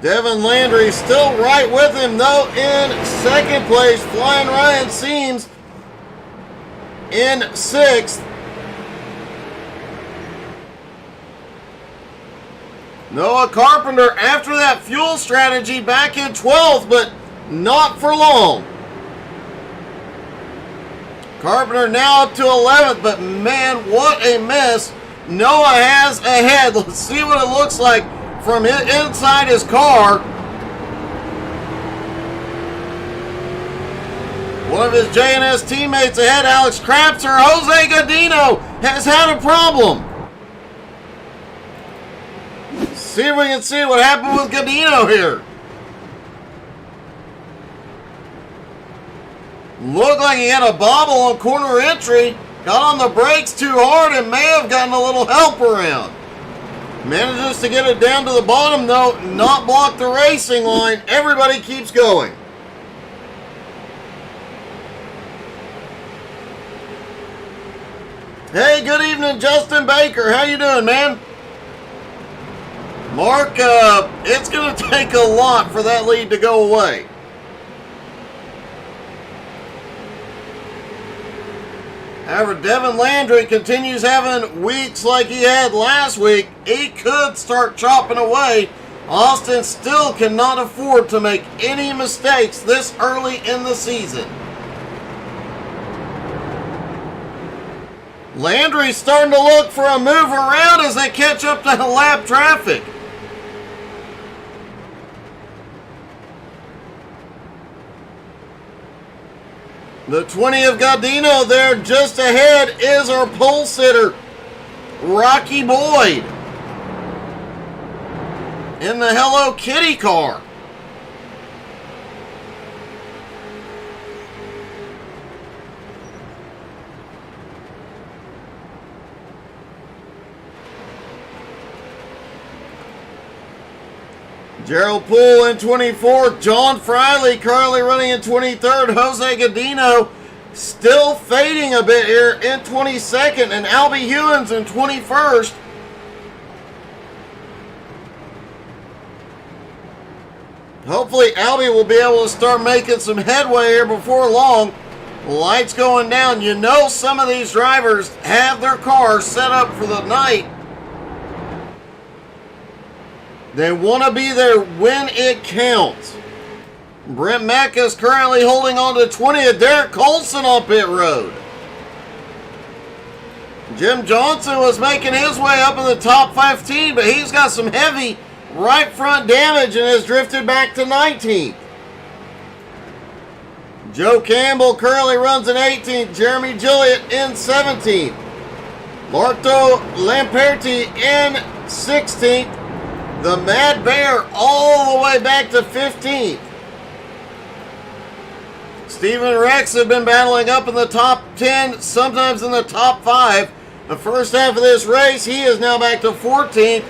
Devin Landry still right with him, though, in second place. Flying Ryan Seams in 6th. Noah Carpenter, after that fuel strategy, back in 12th, but not for long. Carpenter now up to 11th, but man, what a mess Noah has ahead. Let's see what it looks like from inside his car. One of his JNS teammates ahead, Alex Crapser. Jose Godino has had a problem. See if we can see what happened with Godino here. Looked like he had a bobble on corner entry. Got on the brakes too hard and may have gotten a little help around. Manages to get it down to the bottom though, not block the racing line. Everybody keeps going. Hey, good evening, Justin Baker. How you doing, man? Mark, it's going to take a lot for that lead to go away. However, Devin Landry continues having weeks like he had last week. He could start chopping away. Austin still cannot afford to make any mistakes this early in the season. Landry's starting to look for a move around as they catch up to lap traffic. The 20 of Godino there just ahead is our pole sitter, Rocky Boyd, in the Hello Kitty car. Gerald Poole in 24th. John Friley currently running in 23rd. Jose Godino still fading a bit here in 22nd. And Albie Hewins in 21st. Hopefully Albie will be able to start making some headway here before long. Lights going down. You know some of these drivers have their cars set up for the night. They want to be there when it counts. Brent Mack is currently holding on to 20th. Derek Colson on pit road. Jim Johnson was making his way up in the top 15, but he's got some heavy right front damage and has drifted back to 19th. Joe Campbell currently runs in 18th. Jeremy Gilliott in 17th. Marto Lamperti in 16th. The Mad Bear all the way back to 15th. Steven Rex have been battling up in the top 10, sometimes in the top 5. The first half of this race, he is now back to 14th.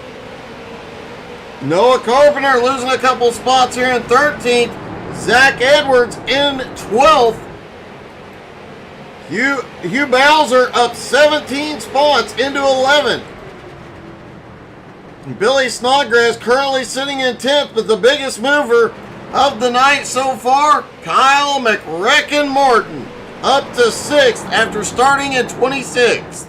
Noah Carpenter losing a couple spots here in 13th. Zach Edwards in 12th. Hugh Bowser up 17 spots into 11th. Billy Snodgrass currently sitting in 10th, but the biggest mover of the night so far, Kyle McRecken Morton, up to 6th after starting in 26th.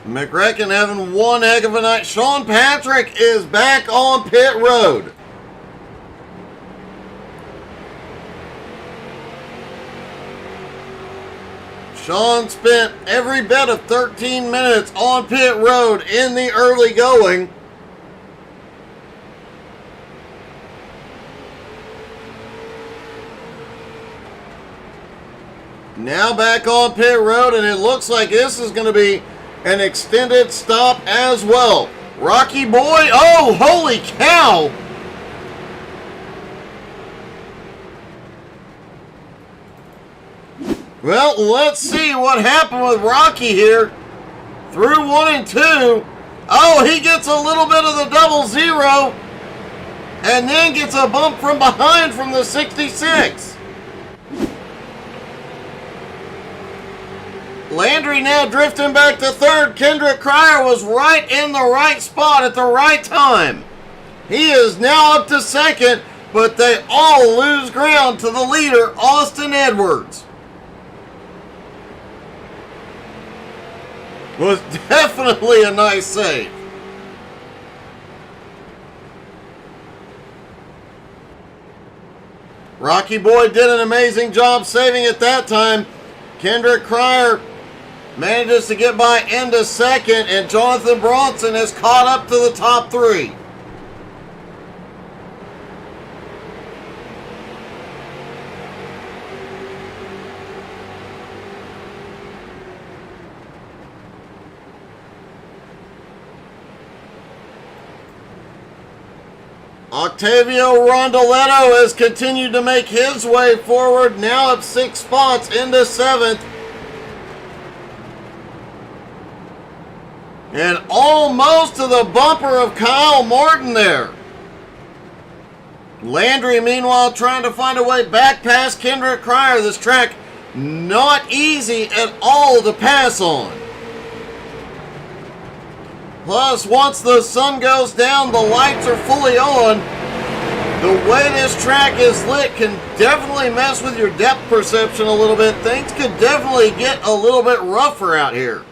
McRecken having one heck of a night. Sean Patrick is back on pit road. Sean spent every bit of 13 minutes on pit road in the early going. Now back on pit road, and it looks like this is going to be an extended stop as well. Rocky Boy, oh, holy cow! Well, let's see what happened with Rocky here. Through 1 and 2. Oh, he gets a little bit of the double zero. And then gets a bump from behind from the 66. Landry now drifting back to third. Kendrick Cryer was right in the right spot at the right time. He is now up to second, but they all lose ground to the leader, Austin Edwards. Was definitely a nice save. Rocky Boy did an amazing job saving it that time. Kendrick Cryer manages to get by into second, and Jonathan Bronson has caught up to the top three. Octavio Rondoletto has continued to make his way forward, now up 6 spots into 7th. And almost to the bumper of Kyle Morton there. Landry, meanwhile, trying to find a way back past Kendrick Cryer. This track not easy at all to pass on. Plus, once the sun goes down, the lights are fully on. The way this track is lit can definitely mess with your depth perception a little bit. Things could definitely get a little bit rougher out here.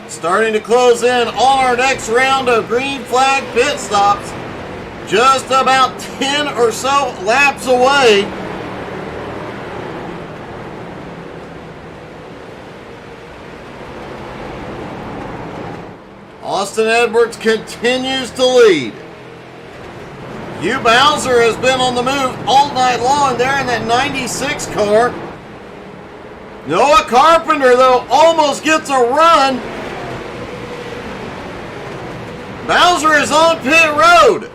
Starting to close in on our next round of green flag pit stops. Just about 10 or so laps away. Austin Edwards continues to lead. Hugh Bowser has been on the move all night long there in that 96 car. Noah Carpenter, though, almost gets a run. Bowser is on pit road.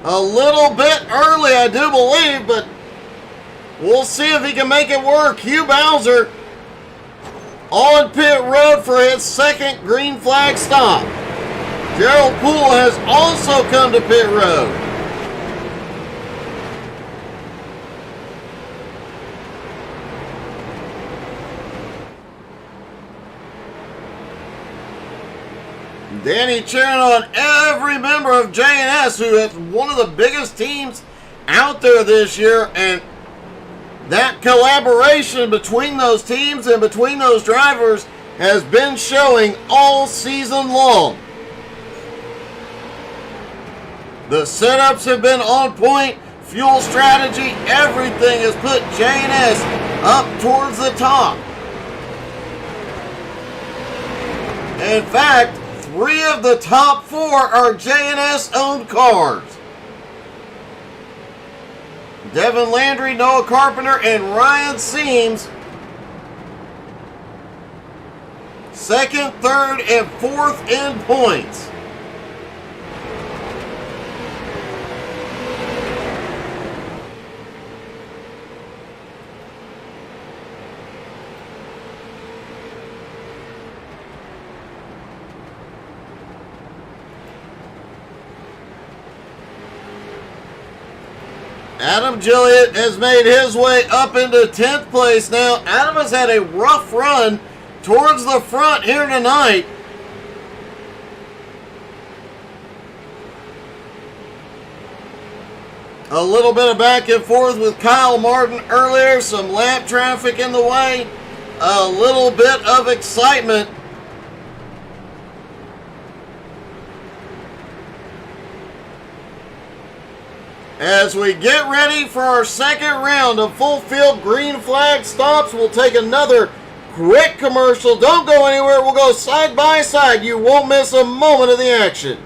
A little bit early, I do believe, but we'll see if he can make it work. Hugh Bowser on pit road for his second green flag stop. Gerald Poole has also come to pit road. Danny cheering on every member of J&S, who is one of the biggest teams out there this year, and that collaboration between those teams and between those drivers has been showing all season long. The setups have been on point, fuel strategy, everything has put J&S up towards the top. In fact, 3 of the top 4 are J&S owned cars. Devin Landry, Noah Carpenter, and Ryan Seams. 2nd, 3rd, and 4th in points. Adam Gilliott has made his way up into 10th place now. Adam has had a rough run towards the front here tonight. A little bit of back and forth with Kyle Martin earlier. Some lap traffic in the way. A little bit of excitement. As we get ready for our second round of full field green flag stops, we'll take another quick commercial. Don't go anywhere. We'll go side by side. You won't miss a moment of the action.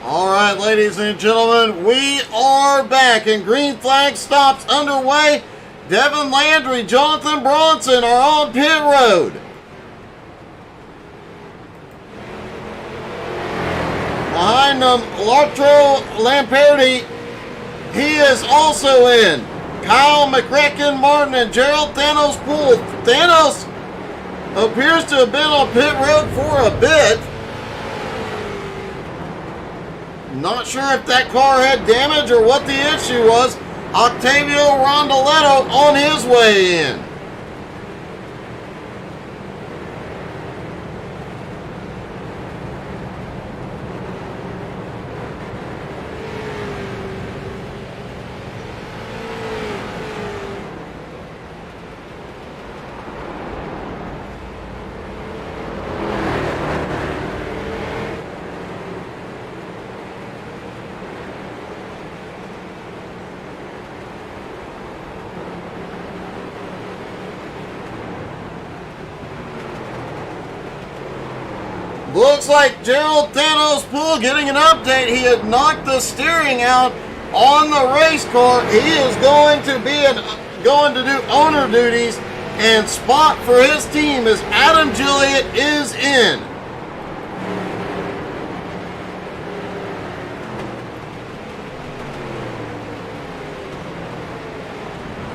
All right, ladies and gentlemen, we are back and green flag stops underway. Devin Landry, Jonathan Bronson are on pit road. Behind them, Lartro Lamperti, he is also in. Kyle McCracken Martin and Gerald Thanos Poole. Thanos appears to have been on pit road for a bit. Not sure if that car had damage or what the issue was. Octavio Rondoletto on his way in. Looks like Gerald Thanos Poole getting an update. He had knocked the steering out on the race car. He is going to do owner duties and spot for his team as Adam Gilliott is in.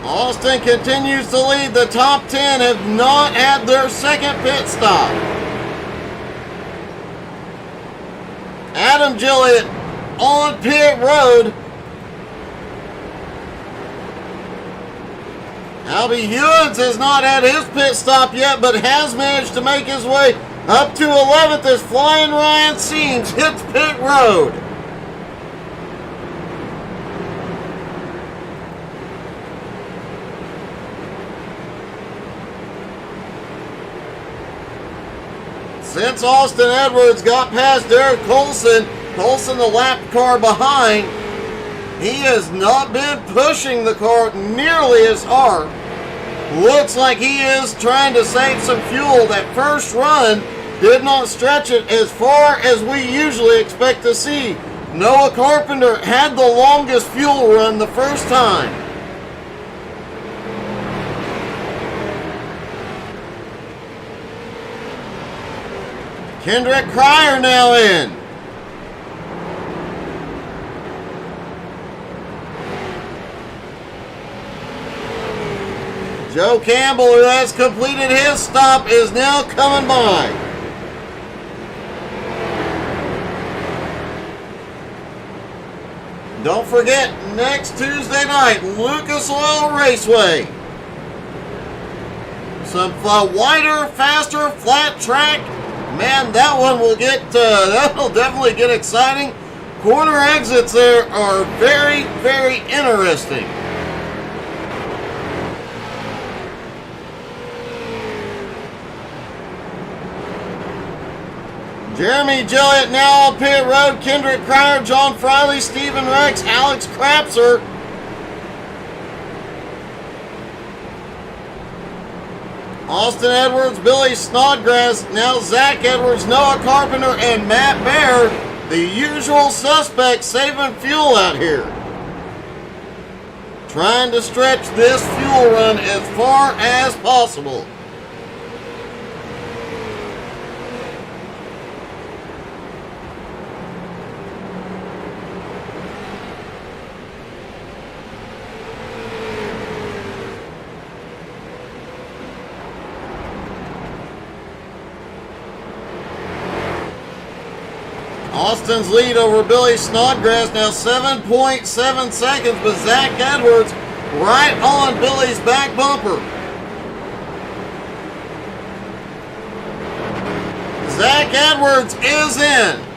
Austin continues to lead. The top 10 have not had their second pit stop. Adam Gilliott on pit road. Albie Hewins has not had his pit stop yet, but has managed to make his way up to 11th as Flying Ryan Seams hits pit road. Since Austin Edwards got past Derek Colson the lap car behind, he has not been pushing the car nearly as hard. Looks like he is trying to save some fuel. That first run did not stretch it as far as we usually expect to see. Noah Carpenter had the longest fuel run the first time. Kendrick Cryer now in. Joe Campbell, who has completed his stop, is now coming by. Don't forget, next Tuesday night, Lucas Oil Raceway. Some wider, faster, flat track. Man, that one will get, that'll definitely get exciting. Corner exits there are very, very interesting. Jeremy Gillett now on pit road. Kendrick Cryer, John Friley, Stephen Rex, Alex Crapser. Austin Edwards, Billy Snodgrass, now Zach Edwards, Noah Carpenter, and Matt Baer. The usual suspects saving fuel out here. Trying to stretch this fuel run as far as possible. Austin's lead over Billy Snodgrass now 7.7 seconds, but Zach Edwards right on Billy's back bumper. Zach Edwards is in.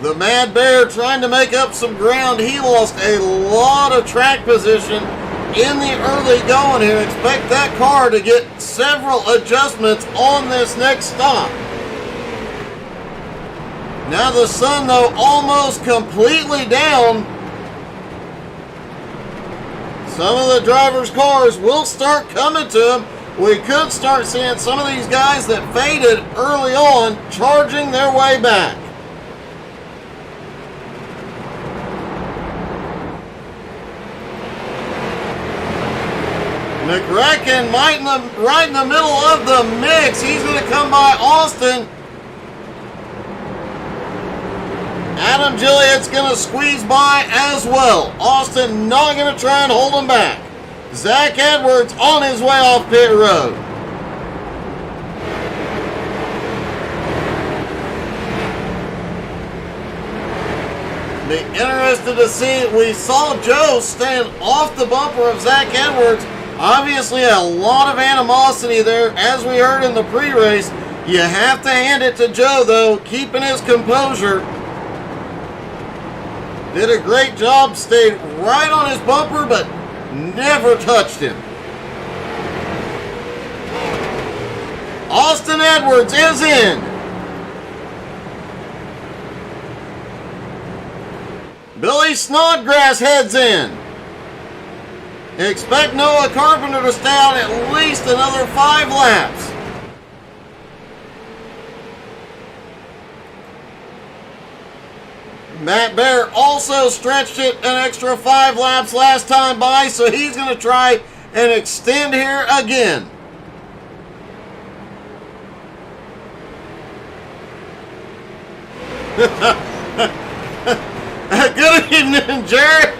The Mad Bear trying to make up some ground. He lost a lot of track position in the early going here. Expect that car to get several adjustments on this next stop. Now the sun, though, almost completely down. Some of the drivers' cars will start coming to them. We could start seeing some of these guys that faded early on charging their way back. McRacken right in the middle of the mix. He's going to come by Austin. Adam Gilliatt's going to squeeze by as well. Austin not going to try and hold him back. Zach Edwards on his way off pit road. Be interested to see. We saw Joe stand off the bumper of Zach Edwards. Obviously a lot of animosity there, as we heard in the pre-race. You have to hand it to Joe, though, keeping his composure. Did a great job, stayed right on his bumper, but never touched him. Austin Edwards is in. Billy Snodgrass heads in. Expect Noah Carpenter to stay out at least another 5 laps. Matt Baer also stretched it an extra 5 laps last time by, so he's going to try and extend here again. Good evening, Jared.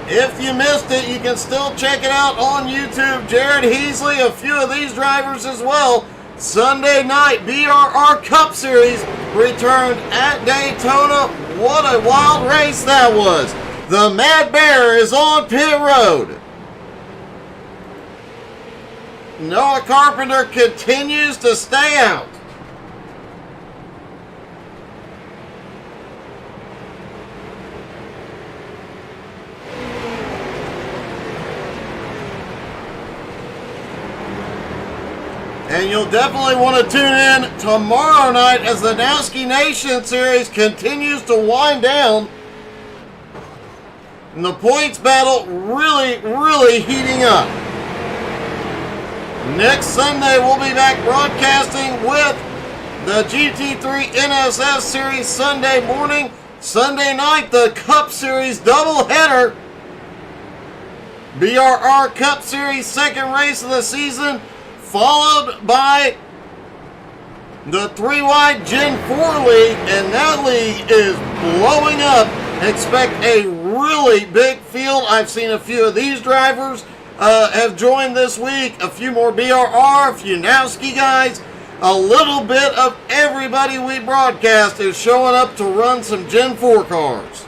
If you missed it, you can still check it out on YouTube. Jared Heasley, a few of these drivers as well. Sunday night BRR Cup Series returned at Daytona. What a wild race that was. The Mad Bear is on pit road. Noah Carpenter continues to stay out. And you'll definitely want to tune in tomorrow night as the Nowski Nation Series continues to wind down. And the points battle really heating up. Next Sunday, we'll be back broadcasting with the GT3 NSS Series Sunday morning. Sunday night, the Cup Series doubleheader. BRR Cup Series second race of the season, followed by the 3-wide Gen 4 League, and that league is blowing up. Expect a really big field. I've seen a few of these drivers have joined this week. A few more BRR, a few Nowski guys. A little bit of everybody we broadcast is showing up to run some Gen 4 cars.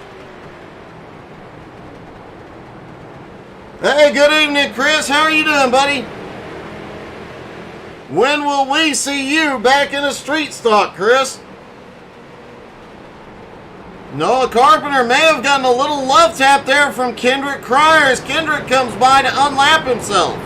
Hey, good evening, Chris. How are you doing, buddy? When will we see you back in a street stock, Chris? Noah Carpenter may have gotten a little love tap there from Kendrick Cryer as Kendrick comes by to unlap himself.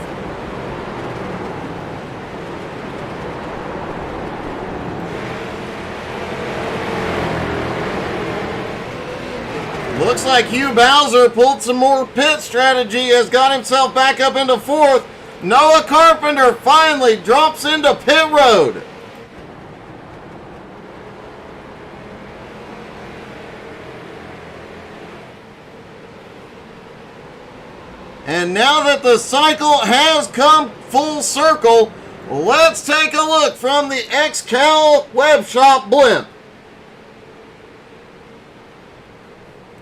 Looks like Hugh Bowser pulled some more pit strategy, has got himself back up into fourth. Noah Carpenter finally drops into pit road. And now that the cycle has come full circle, let's take a look from the XCAL Web Shop blimp.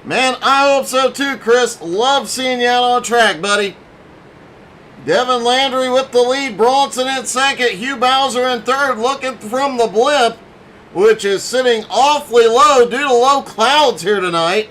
Man, I hope so too, Chris. Love seeing you out on track, buddy. Devin Landry with the lead, Bronson in second, Hugh Bowser in third, looking from the blimp, which is sitting awfully low due to low clouds here tonight.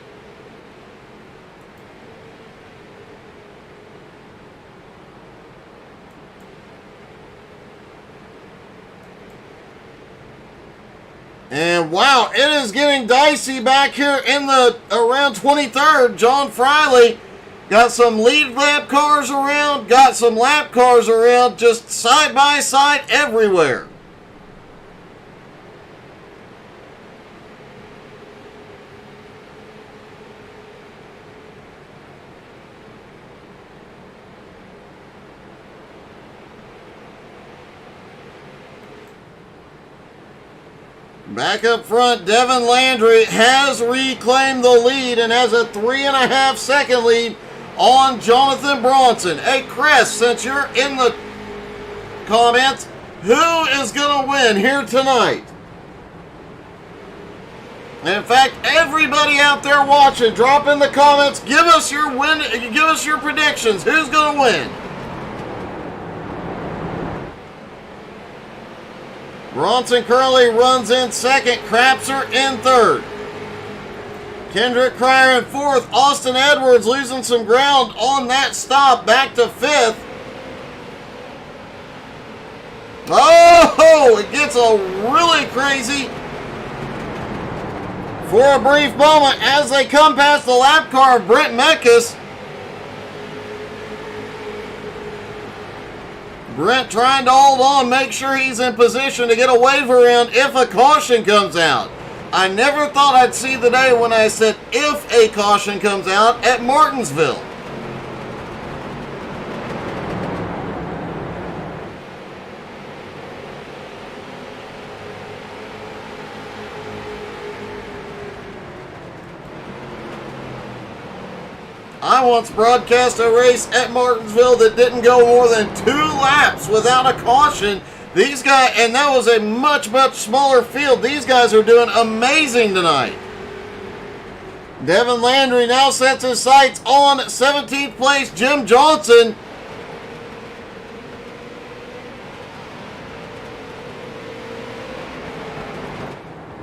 And wow, it is getting dicey back here in the around 23rd. John Friley got some lead lap cars around, got some lap cars around, just side by side everywhere. Back up front, Devin Landry has reclaimed the lead and has a 3.5 second lead on Jonathan Bronson. Hey, Chris, since you're in the comments, who is going to win here tonight? In fact, everybody out there watching, drop in the comments, give us your predictions. Who's going to win? Bronson Curley runs in second, Crapser in third. Kendrick Cryer in fourth. Austin Edwards losing some ground on that stop, back to fifth. Oh, it gets a really crazy for a brief moment as they come past the lap car of Brent Mekas. Brent trying to hold on, make sure he's in position to get a waiver in if a caution comes out. I never thought I'd see the day when I said if a caution comes out at Martinsville. I once broadcast a race at Martinsville that didn't go more than 2 laps without a caution. These guys, and that was a much, much smaller field. These guys are doing amazing tonight. Devin Landry now sets his sights on 17th place Jim Johnson.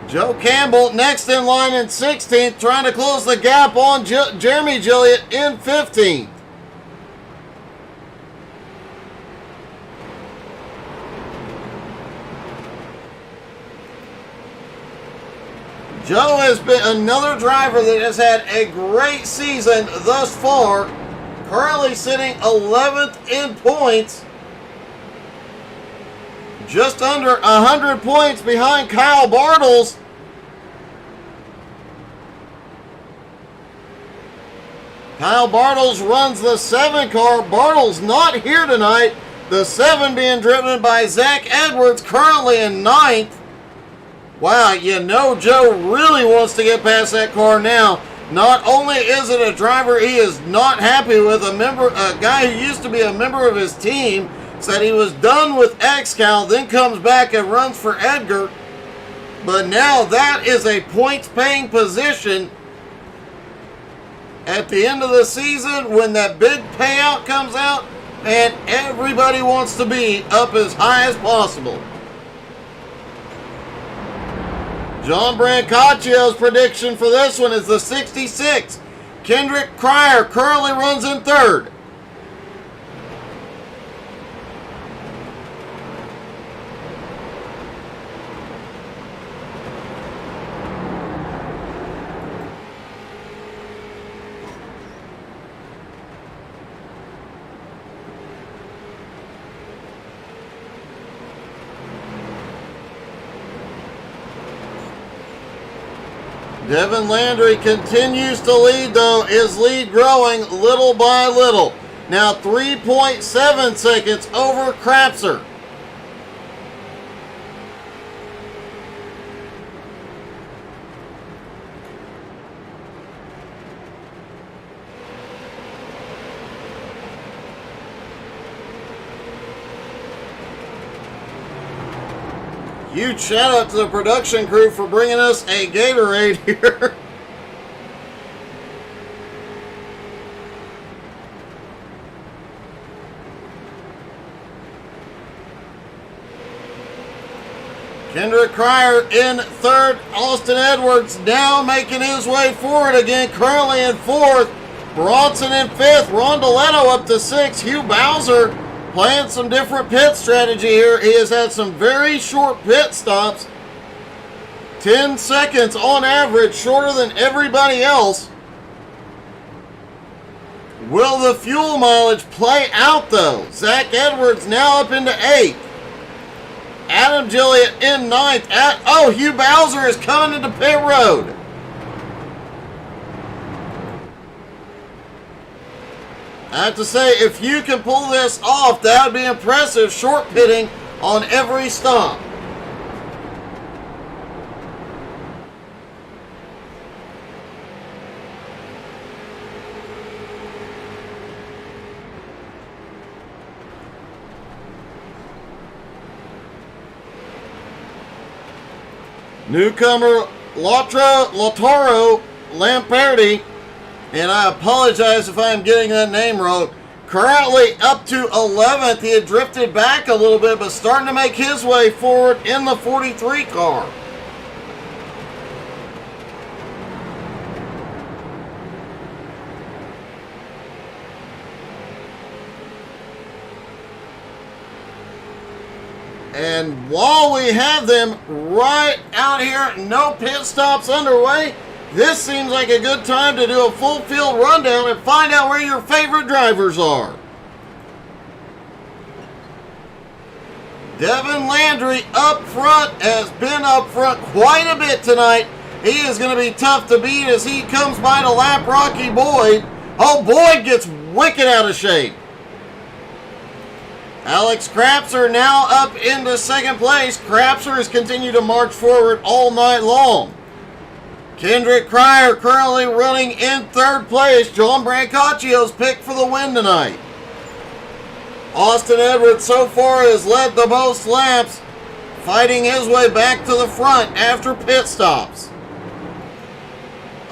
Joe Campbell next in line in 16th, trying to close the gap on Jeremy Gilliott in 15th. Joe has been another driver that has had a great season thus far, currently sitting 11th in points, just under 100 points behind Kyle Bartles. Kyle Bartles runs the 7 car. Bartles not here tonight. The 7 being driven by Zach Edwards, currently in 9th. Wow, you know Joe really wants to get past that car now. Not only is it a driver he is not happy with, a guy who used to be a member of his team, said he was done with XCAL, then comes back and runs for Edgar. But now that is a points-paying position at the end of the season when that big payout comes out, and everybody wants to be up as high as possible. John Brancaccio's prediction for this one is the 66. Kendrick Cryer currently runs in 3rd. Devin Landry continues to lead, though. His lead growing little by little. Now 3.7 seconds over Crapser. Huge shout out to the production crew for bringing us a Gatorade here. Kendrick Cryer in 3rd. Austin Edwards now making his way forward again, currently in 4th. Bronson in 5th. Rondoletto up to 6th. Hugh Bowser playing some different pit strategy here. He has had some very short pit stops. 10 seconds on average, shorter than everybody else. Will the fuel mileage play out, though? Zach Edwards now up into 8th. Adam Gilliott in 9th. Hugh Bowser is coming into pit road. I have to say, if you can pull this off, that would be impressive. Short pitting on every stop. Newcomer Lautaro Lamperti, and I apologize if I'm getting that name wrong, currently up to 11th. He had drifted back a little bit, but starting to make his way forward in the 43 car. And while we have them right out here, no pit stops underway, this seems like a good time to do a full field rundown and find out where your favorite drivers are. Devin Landry up front, has been up front quite a bit tonight. He is going to be tough to beat as he comes by to lap Rocky Boyd. Oh, Boyd gets wicked out of shape. Alex Crapser now up into 2nd place. Crapser has continued to march forward all night long. Kendrick Cryer currently running in 3rd place. John Brancaccio's pick for the win tonight. Austin Edwards so far has led the most laps, fighting his way back to the front after pit stops.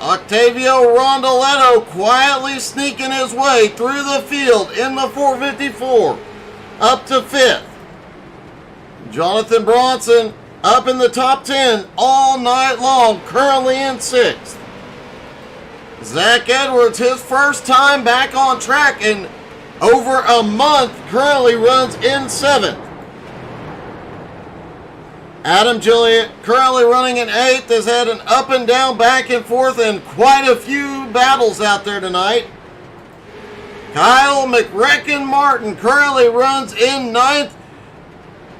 Octavio Rondoletto quietly sneaking his way through the field in the 454 up to 5th. Jonathan Bronson up in the top 10 all night long, currently in 6th. Zach Edwards, his first time back on track in over a month, currently runs in 7th. Adam Gilliott, currently running in 8th, has had an up and down, back and forth, and quite a few battles out there tonight. Kyle McRecken Martin currently runs in 9th.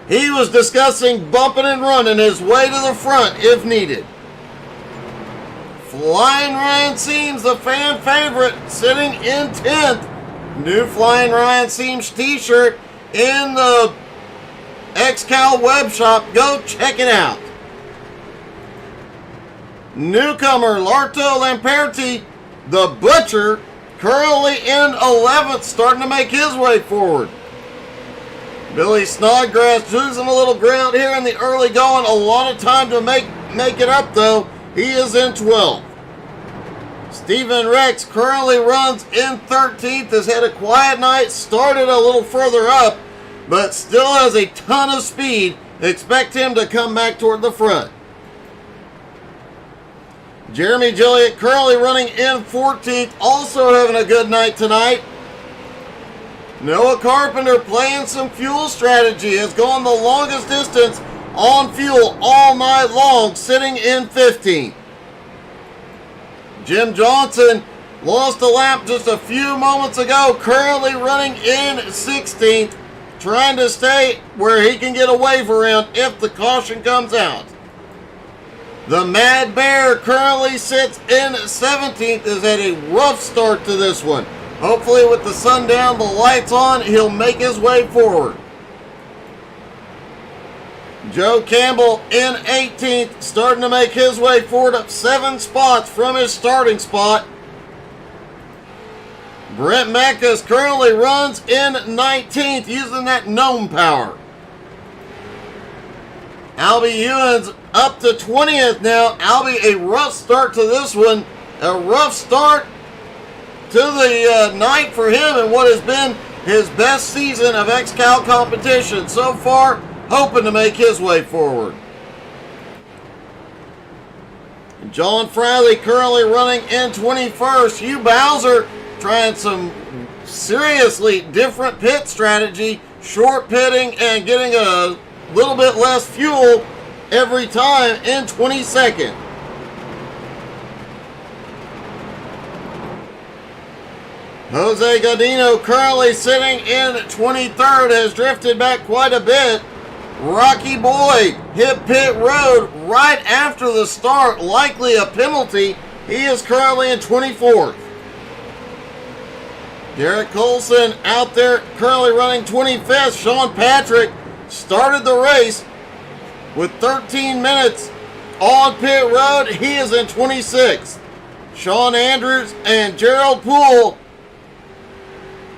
He was discussing bumping and running his way to the front if needed. Flying Ryan Seams, the fan favorite, sitting in 10th. New Flying Ryan Seams t-shirt in the XCAL web shop. Go check it out. Newcomer Larto Lamperti, the Butcher, currently in 11th, starting to make his way forward. Billy Snodgrass losing a little ground here in the early going. A lot of time to make it up, though. He is in 12th. Stephen Rex currently runs in 13th. Has had a quiet night. Started a little further up, but still has a ton of speed. Expect him to come back toward the front. Jeremy Gilliott currently running in 14th. Also having a good night tonight. Noah Carpenter playing some fuel strategy. Has gone the longest distance on fuel all night long, sitting in 15th. Jim Johnson lost a lap just a few moments ago, currently running in 16th, trying to stay where he can get a wave around if the caution comes out. The Mad Bear currently sits in 17th, has had a rough start to this one. Hopefully with the sun down, the lights on, he'll make his way forward. Joe Campbell in 18th, starting to make his way forward, up 7 spots from his starting spot. Brent Meckes currently runs in 19th, using that gnome power. Albie Ewens up to 20th now. Albie, a rough start to this one. A rough start to the night for him and what has been his best season of XCAL competition so far, hoping to make his way forward. John Friley currently running in 21st. Hugh Bowser trying some seriously different pit strategy, short pitting and getting a little bit less fuel every time in 22nd. Jose Godino currently sitting in 23rd, has drifted back quite a bit. Rocky Boy hit pit road right after the start, likely a penalty. He is currently in 24th. Derek Colson out there currently running 25th. Sean Patrick started the race with 13 minutes on pit road. He is in 26th. Sean Andrews and Gerald Poole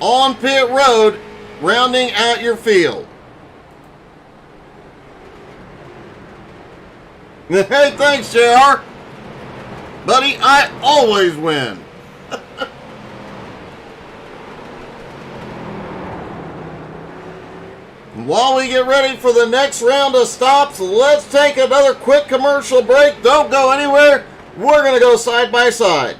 on pit road, rounding out your field. Hey, thanks, JR. Buddy, I always win. While we get ready for the next round of stops, let's take another quick commercial break. Don't go anywhere. We're going to go side by side.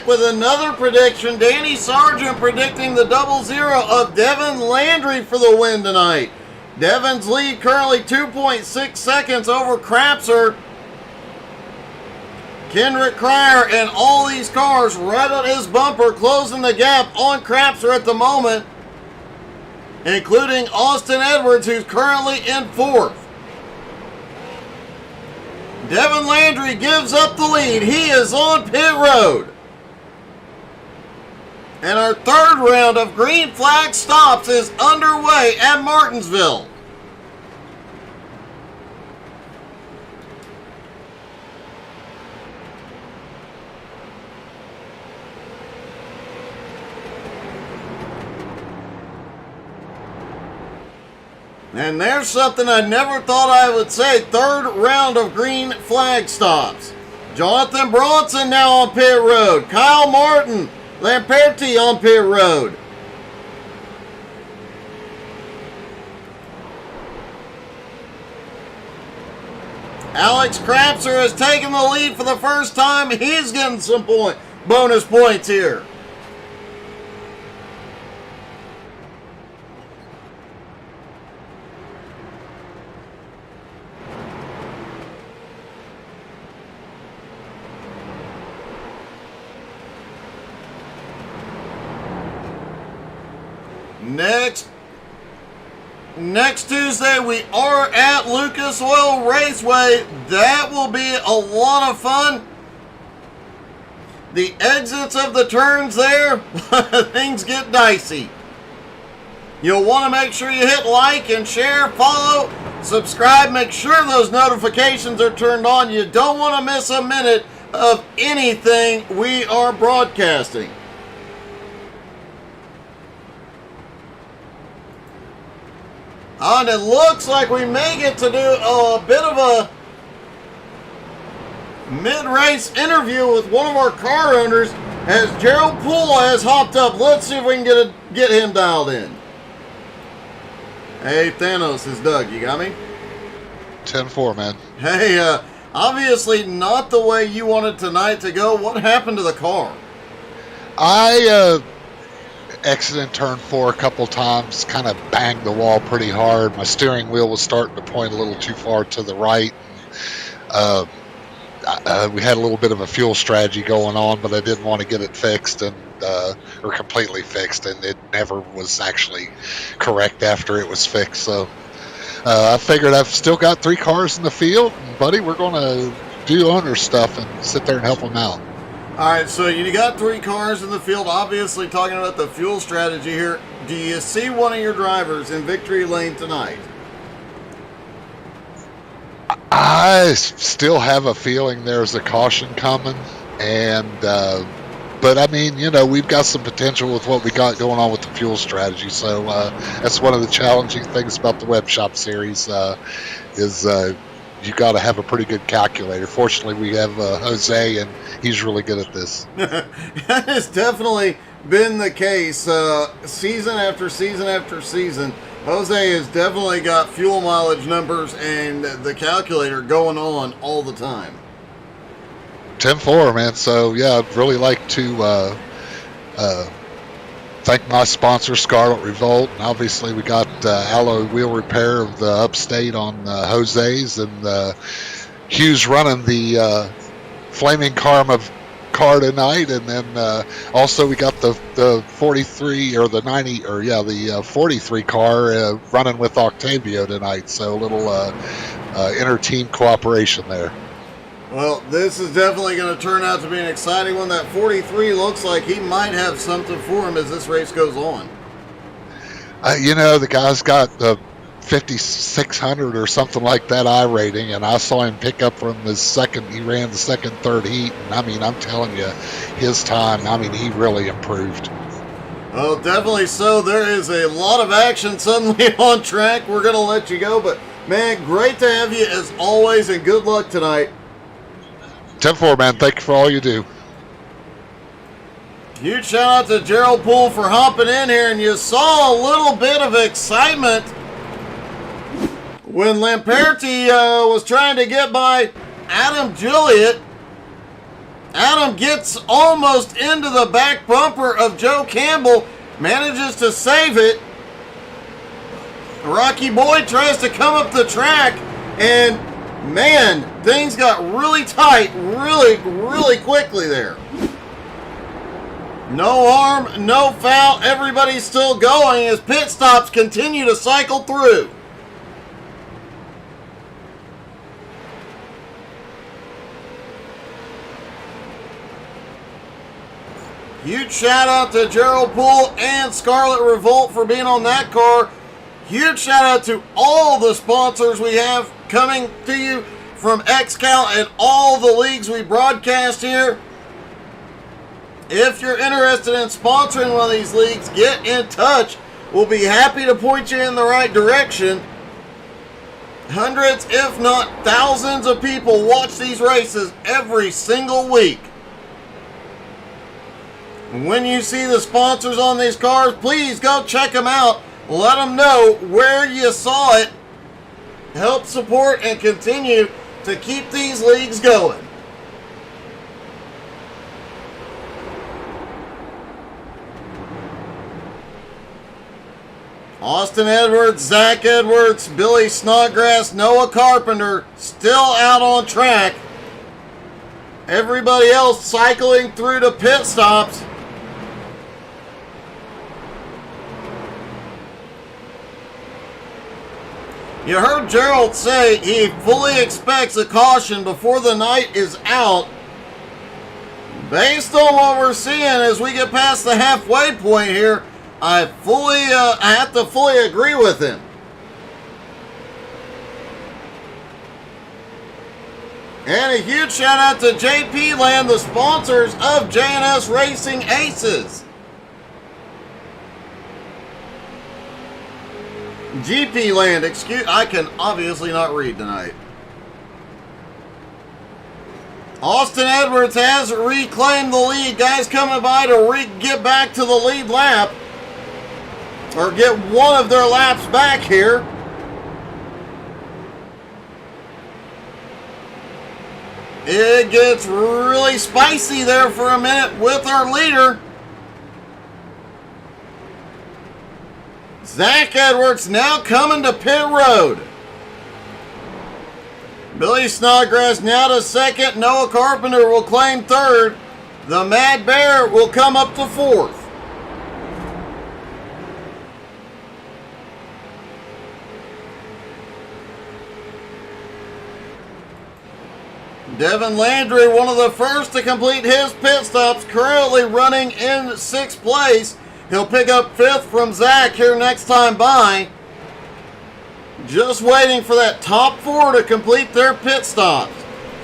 with another prediction. Danny Sargent predicting the 0-0 of Devin Landry for the win tonight. Devin's lead currently 2.6 seconds over Crapser. Kendrick Cryer and all these cars right on his bumper, closing the gap on Crapser at the moment, including Austin Edwards, who's currently in 4th. Devin Landry gives up the lead. He is on pit road. And our 3rd round of green flag stops is underway at Martinsville. And there's something I never thought I would say. 3rd round of green flag stops. Jonathan Bronson now on pit road. Kyle Martin, Lamperti on pit road. Alex Crapser has taken the lead for the first time. He's getting some bonus points here. Next Tuesday, we are at Lucas Oil Raceway. That will be a lot of fun. The exits of the turns there, things get dicey. You'll want to make sure you hit like and share, follow, subscribe, make sure those notifications are turned on. You don't want to miss a minute of anything we are broadcasting. And it looks like we may get to do a bit of a mid-race interview with one of our car owners as Gerald Poole has hopped up. Let's see if we can get him dialed in. Hey, Thanos, is Doug. You got me? 10-4, man. Hey, obviously not the way you wanted tonight to go. What happened to the car? I exited turn 4 a couple times, kind of banged the wall pretty hard. My steering wheel was starting to point a little too far to the right. We had a little bit of a fuel strategy going on, but I didn't want to get it fixed or completely fixed, and it never was actually correct after it was fixed. So I figured I've still got 3 cars in the field, and buddy, we're going to do owner stuff and sit there and help them out. All right, so you got 3 cars in the field, obviously talking about the fuel strategy here. Do you see one of your drivers in victory lane tonight? I still have a feeling there's a caution coming, and but I mean, you know, we've got some potential with what we got going on with the fuel strategy. So that's one of the challenging things about the Web Shop series is you got to have a pretty good calculator. Fortunately, we have Jose, and he's really good at this. That has definitely been the case season after season after season. Jose has definitely got fuel mileage numbers and the calculator going on all the time. 10-4, man. So, yeah, I'd really like to thank my sponsor, Scarlet Revolt. And obviously, we got alloy wheel repair of the Upstate on Jose's, and Hugh's running the Flaming Karma car tonight, and then also we got the 43 or the 90 or the 43 car running with Octavio tonight. So a little inter-team cooperation there. Well, this is definitely going to turn out to be an exciting one. That 43 looks like he might have something for him as this race goes on. You know, the guy's got the 5,600 or something like that I rating, and I saw him pick up from the second. He ran the second, third heat, and I mean, I'm telling you, his time, I mean, he really improved. Well, definitely so. There is a lot of action suddenly on track. We're going to let you go, but man, great to have you as always, and good luck tonight. 10-4, man. Thank you for all you do. Huge shout out to Gerald Poole for hopping in here, and you saw a little bit of excitement when Lamperti was trying to get by Adam Gilliott. Adam gets almost into the back bumper of Joe Campbell, manages to save it. Rocky Boy tries to come up the track, and man, things got really tight really quickly there. No harm, no foul, everybody's still going as pit stops continue to cycle through. Huge shout out to Gerald Poole and Scarlet Revolt for being on that car. Huge shout out to all the sponsors we have coming to you from XCAL and all the leagues we broadcast here. If you're interested in sponsoring one of these leagues, get in touch. We'll be happy to point you in the right direction. Hundreds, if not thousands of people watch these races every single week. When you see the sponsors on these cars, please go check them out. Let them know where you saw it. Help support and continue to keep these leagues going. Austin Edwards, Zach Edwards, Billy Snodgrass, Noah Carpenter still out on track. Everybody else cycling through the pit stops. You heard Gerald say he fully expects a caution before the night is out. Based on what we're seeing as we get past the halfway point here, I have to fully agree with him. And a huge shout out to JP Land, the sponsors of J&S Racing Aces. GP Land, I can obviously not read tonight. Austin Edwards has reclaimed the lead. Guys coming by to get back to the lead lap. Or get one of their laps back here. It gets really spicy there for a minute with our leader. Zach Edwards now coming to pit road. Billy Snodgrass now to second. Noah Carpenter will claim third. The Mad Bear will come up to fourth. Devin Landry, one of the first to complete his pit stops, currently running in sixth place. He'll pick up fifth from Zach here next time by. Just waiting for that top four to complete their pit stops.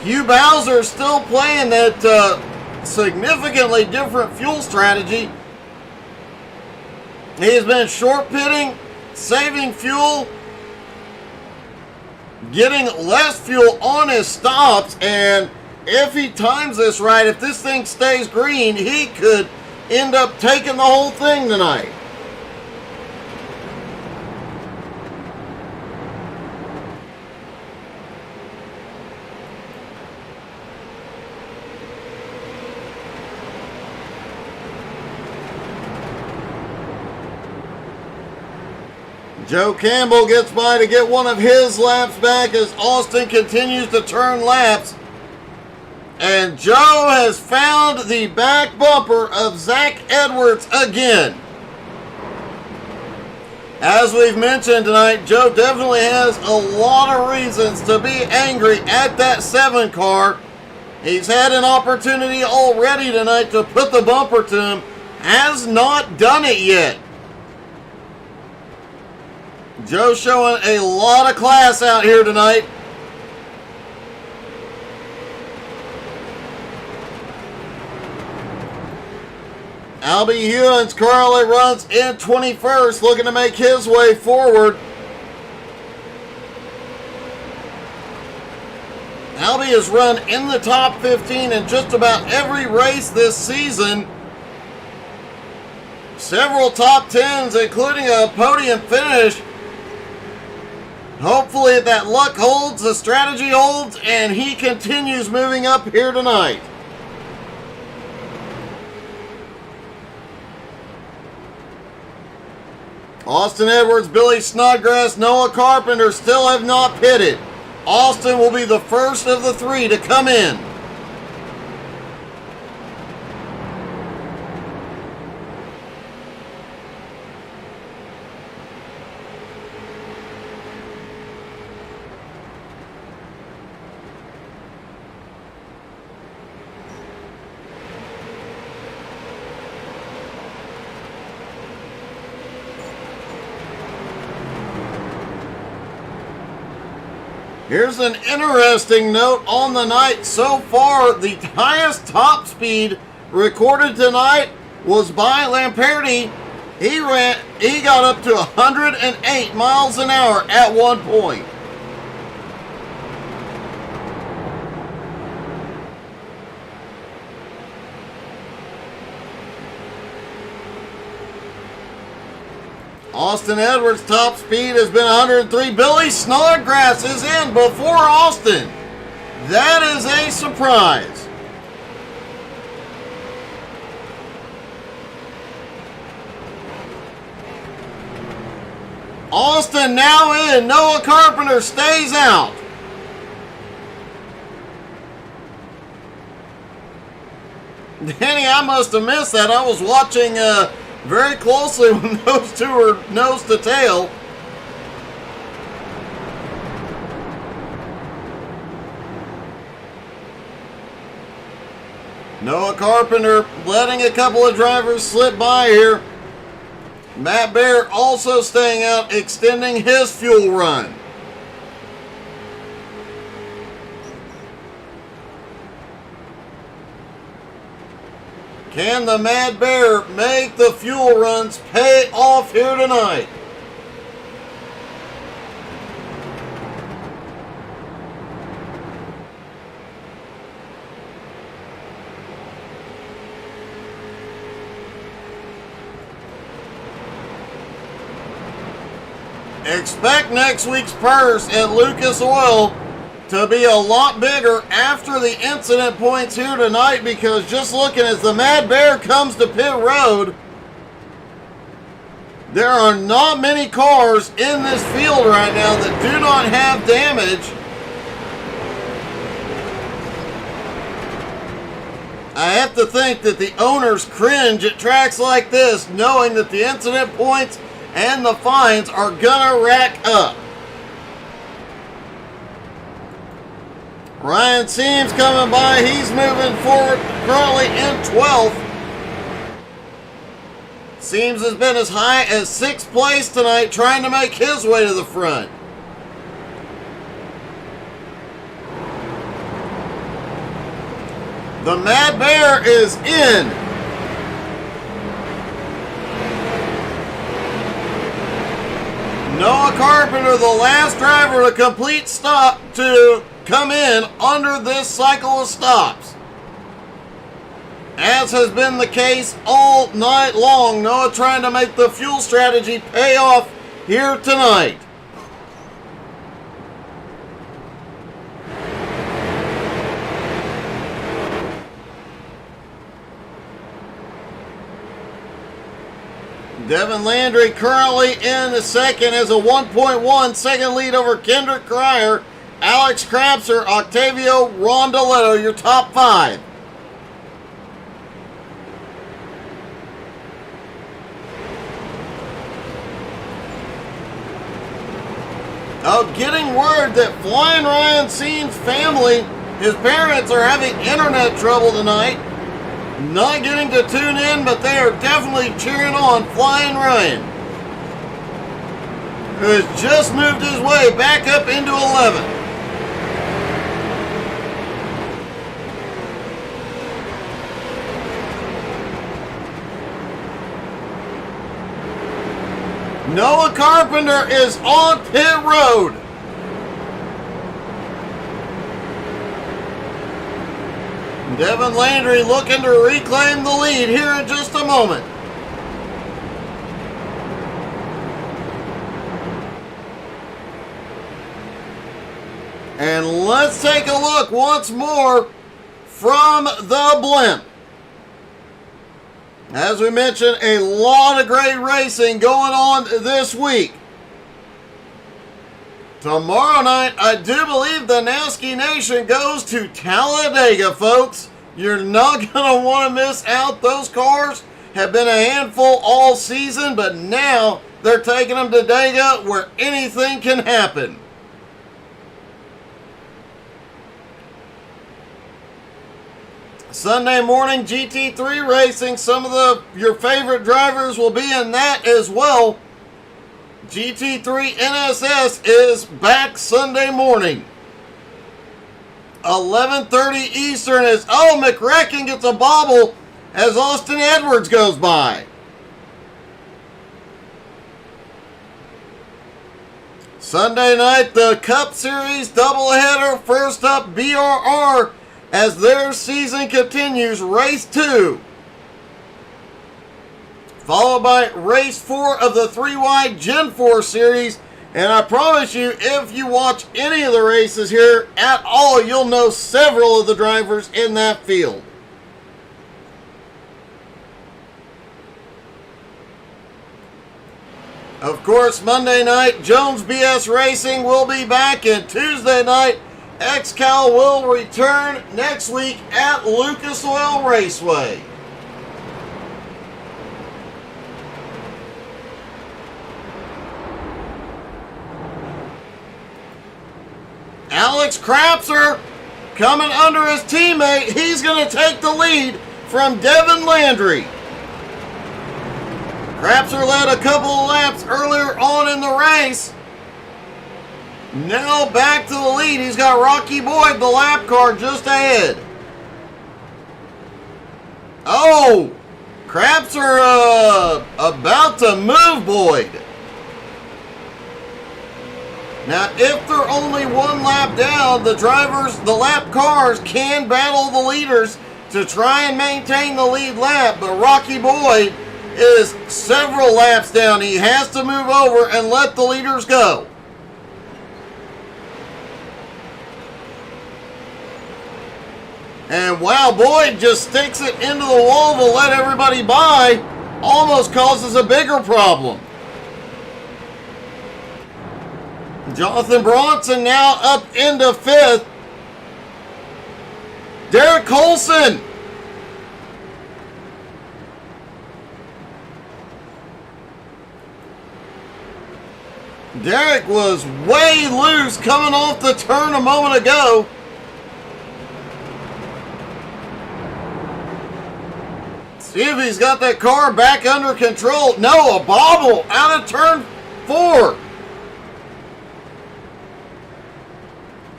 Hugh Bowser still playing that significantly different fuel strategy. He's been short pitting, saving fuel, getting less fuel on his stops, and if he times this right, if this thing stays green, he could end up taking the whole thing tonight. Joe Campbell gets by to get one of his laps back as Austin continues to turn laps. And Joe has found the back bumper of Zach Edwards again. As we've mentioned tonight, Joe definitely has a lot of reasons to be angry at that 7 car. He's had an opportunity already tonight to put the bumper to him. Has not done it yet. Joe showing a lot of class out here tonight. Albie Hewins currently runs in 21st, looking to make his way forward. Albie has run in the top 15 in just about every race this season. Several top 10s, including a podium finish. Hopefully that luck holds, the strategy holds, and he continues moving up here tonight. Austin Edwards, Billy Snodgrass, Noah Carpenter still have not pitted. Austin will be the first of the three to come in. Here's an interesting note on the night so far. The highest top speed recorded tonight was by Lamperti. He got up to 108 miles an hour at one point. Austin Edwards' top speed has been 103. Billy Snodgrass is in before Austin. That is a surprise. Austin now in. Noah Carpenter stays out. Danny, I must have missed that. I was watching very closely when those two were nose to tail. Noah Carpenter letting a couple of drivers slip by here. Matt Bear also staying out, extending his fuel run. Can the Mad Bear make the fuel runs pay off here tonight? Expect next week's purse at Lucas Oil to be a lot bigger after the incident points here tonight, because just looking as the Mad Bear comes to pit road, there are not many cars in this field right now that do not have damage. I have to think that the owners cringe at tracks like this, knowing that the incident points and the fines are gonna rack up. Ryan Seams coming by. He's moving forward, currently in 12th. Seams has been as high as 6th place tonight, trying to make his way to the front. The Mad Bear is in. Noah Carpenter, the last driver to complete stop to come in under this cycle of stops. As has been the case all night long, Noah trying to make the fuel strategy pay off here tonight. Devin Landry currently in the second as a 1.1 second lead over Kendrick Cryer, Alex Crapser, Octavio Rondoletto, your top five. Oh, getting word that Flying Ryan Seam's family, his parents are having internet trouble tonight. Not getting to tune in, but they are definitely cheering on Flying Ryan, who has just moved his way back up into 11th. Noah Carpenter is on pit road. Devin Landry looking to reclaim the lead here in just a moment. And let's take a look once more from the blimp. As we mentioned, a lot of great racing going on this week. Tomorrow night, I do believe the Nasky Nation goes to Talladega, folks. You're not going to want to miss out. Those cars have been a handful all season, but now they're taking them to Dega where anything can happen. Sunday morning GT3 racing. Some of your favorite drivers will be in that as well. GT3 NSS is back Sunday morning. 11:30 Eastern as McRecken gets a bobble as Austin Edwards goes by. Sunday night, the Cup Series doubleheader. First up, BRR as their season continues. Race 2. Followed by Race 4 of the 3-wide Gen 4 Series. And I promise you, if you watch any of the races here at all, you'll know several of the drivers in that field. Of course, Monday night, Jones BS Racing will be back, and Tuesday night, XCAL will return next week at Lucas Oil Raceway. Alex Crapser coming under his teammate. He's going to take the lead from Devin Landry. Crapser led a couple of laps earlier on in the race. Now back to the lead. He's got Rocky Boyd, the lap car, just ahead. Oh, Crapser about to move Boyd. Now, if they're only one lap down, the lap cars can battle the leaders to try and maintain the lead lap, but Rocky Boyd is several laps down. He has to move over and let the leaders go. And wow, Boyd just sticks it into the wall to let everybody by. Almost causes a bigger problem. Jonathan Bronson now up into 5th. Derek Colson. Derek was way loose coming off the turn a moment ago. See if he's got that car back under control. No, a bobble out of turn 4.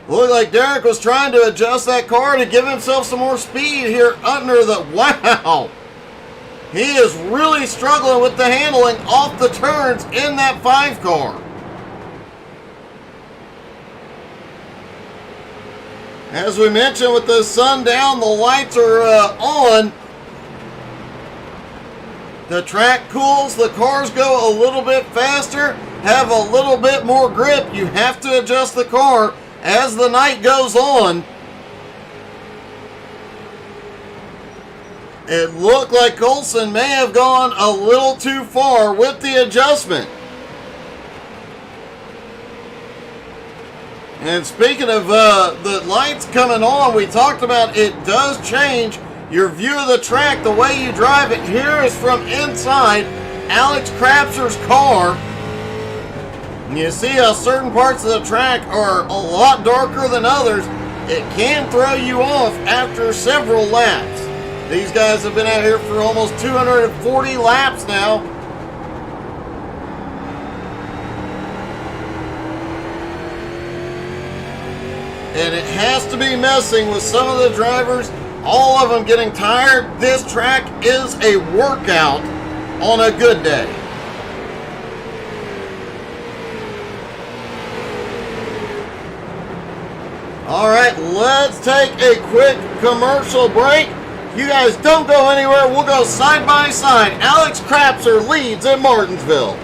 Looked like Derek was trying to adjust that car to give himself some more speed here under the... Wow! He is really struggling with the handling off the turns in that 5 car. As we mentioned, with the sun down, the lights are on. The track cools, the cars go a little bit faster, have a little bit more grip. You have to adjust the car as the night goes on. It looked like Colson may have gone a little too far with the adjustment. And speaking of the lights coming on, we talked about it does change your view of the track, the way you drive it. Here is from inside Alex Crapser's car. And you see how certain parts of the track are a lot darker than others. It can throw you off after several laps. These guys have been out here for almost 240 laps now. And it has to be messing with some of the drivers. All of them getting tired. This track is a workout on a good day. All right, let's take a quick commercial break. You guys don't go anywhere. We'll go side by side. Alex Crapser leads in Martinsville.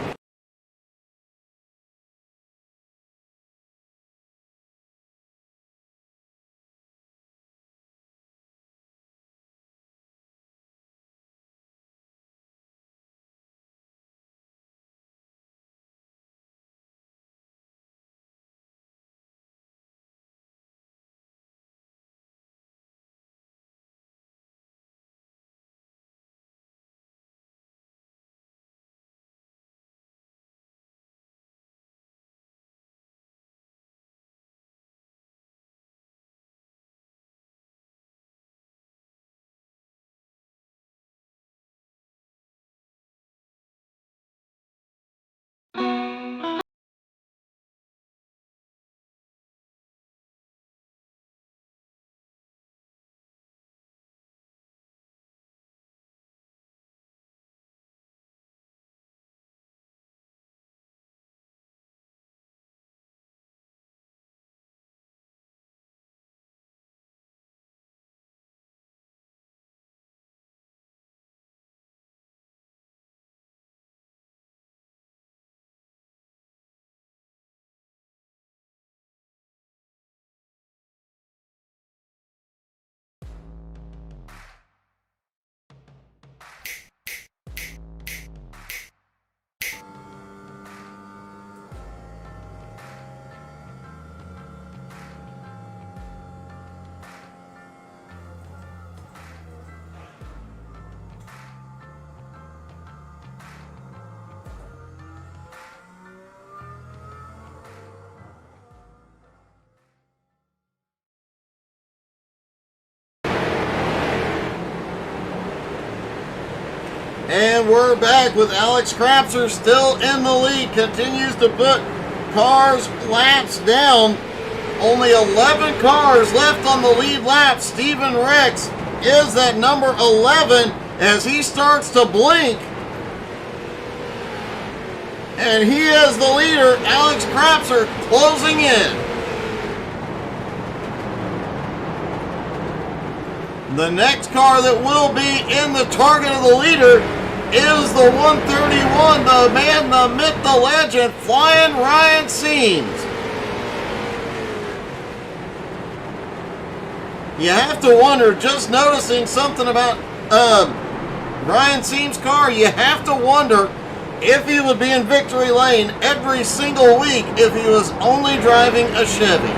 And we're back with Alex Crapser still in the lead. Continues to put cars laps down. Only 11 cars left on the lead lap. Steven Rex is that number 11 as he starts to blink. And he is the leader. Alex Crapser closing in. The next car that will be in the target of the leader is the 131, the man, the myth, the legend, Flying Ryan Seams. You have to wonder, just noticing something about Ryan Seams' car, you have to wonder if he would be in victory lane every single week if he was only driving a Chevy.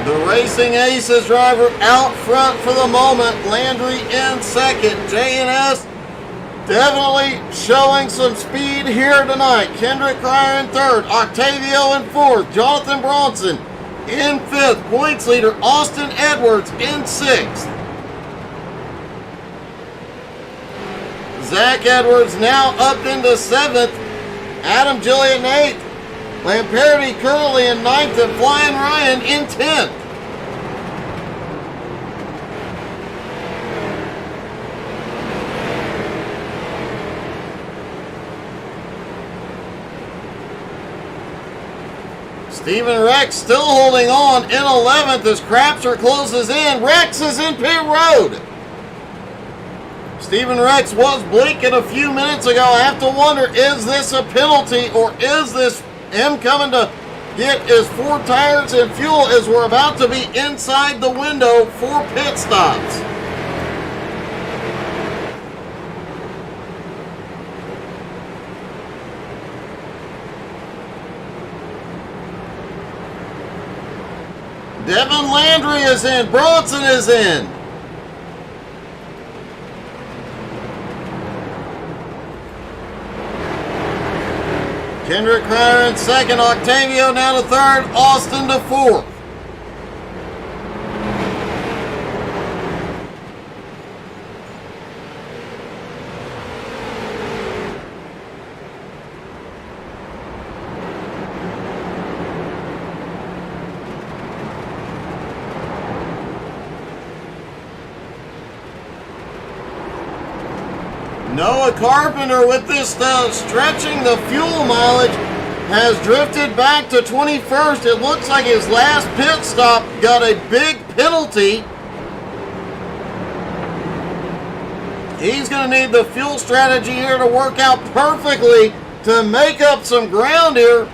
The Racing Aces driver out front for the moment. Landry in second. J&S definitely showing some speed here tonight. Kendrick Cryer in third. Octavio in fourth. Jonathan Bronson in fifth. Points leader Austin Edwards in sixth. Zach Edwards now up into seventh. Adam Gillian in eighth. Lamperti currently in ninth and Flying Ryan in 10th. Steven Rex still holding on in 11th as Crapser closes in. Rex is in pit road. Steven Rex was blinking a few minutes ago. I have to wonder, is this a penalty or is this him coming to get his 4 tires and fuel as we're about to be inside the window for pit stops? Devin Landry is in. Bronson is in. Kendrick Cryer in second. Octavio now to third. Austin to fourth. Noah Carpenter with this stretching the fuel mileage has drifted back to 21st. It looks like his last pit stop got a big penalty. He's going to need the fuel strategy here to work out perfectly to make up some ground here.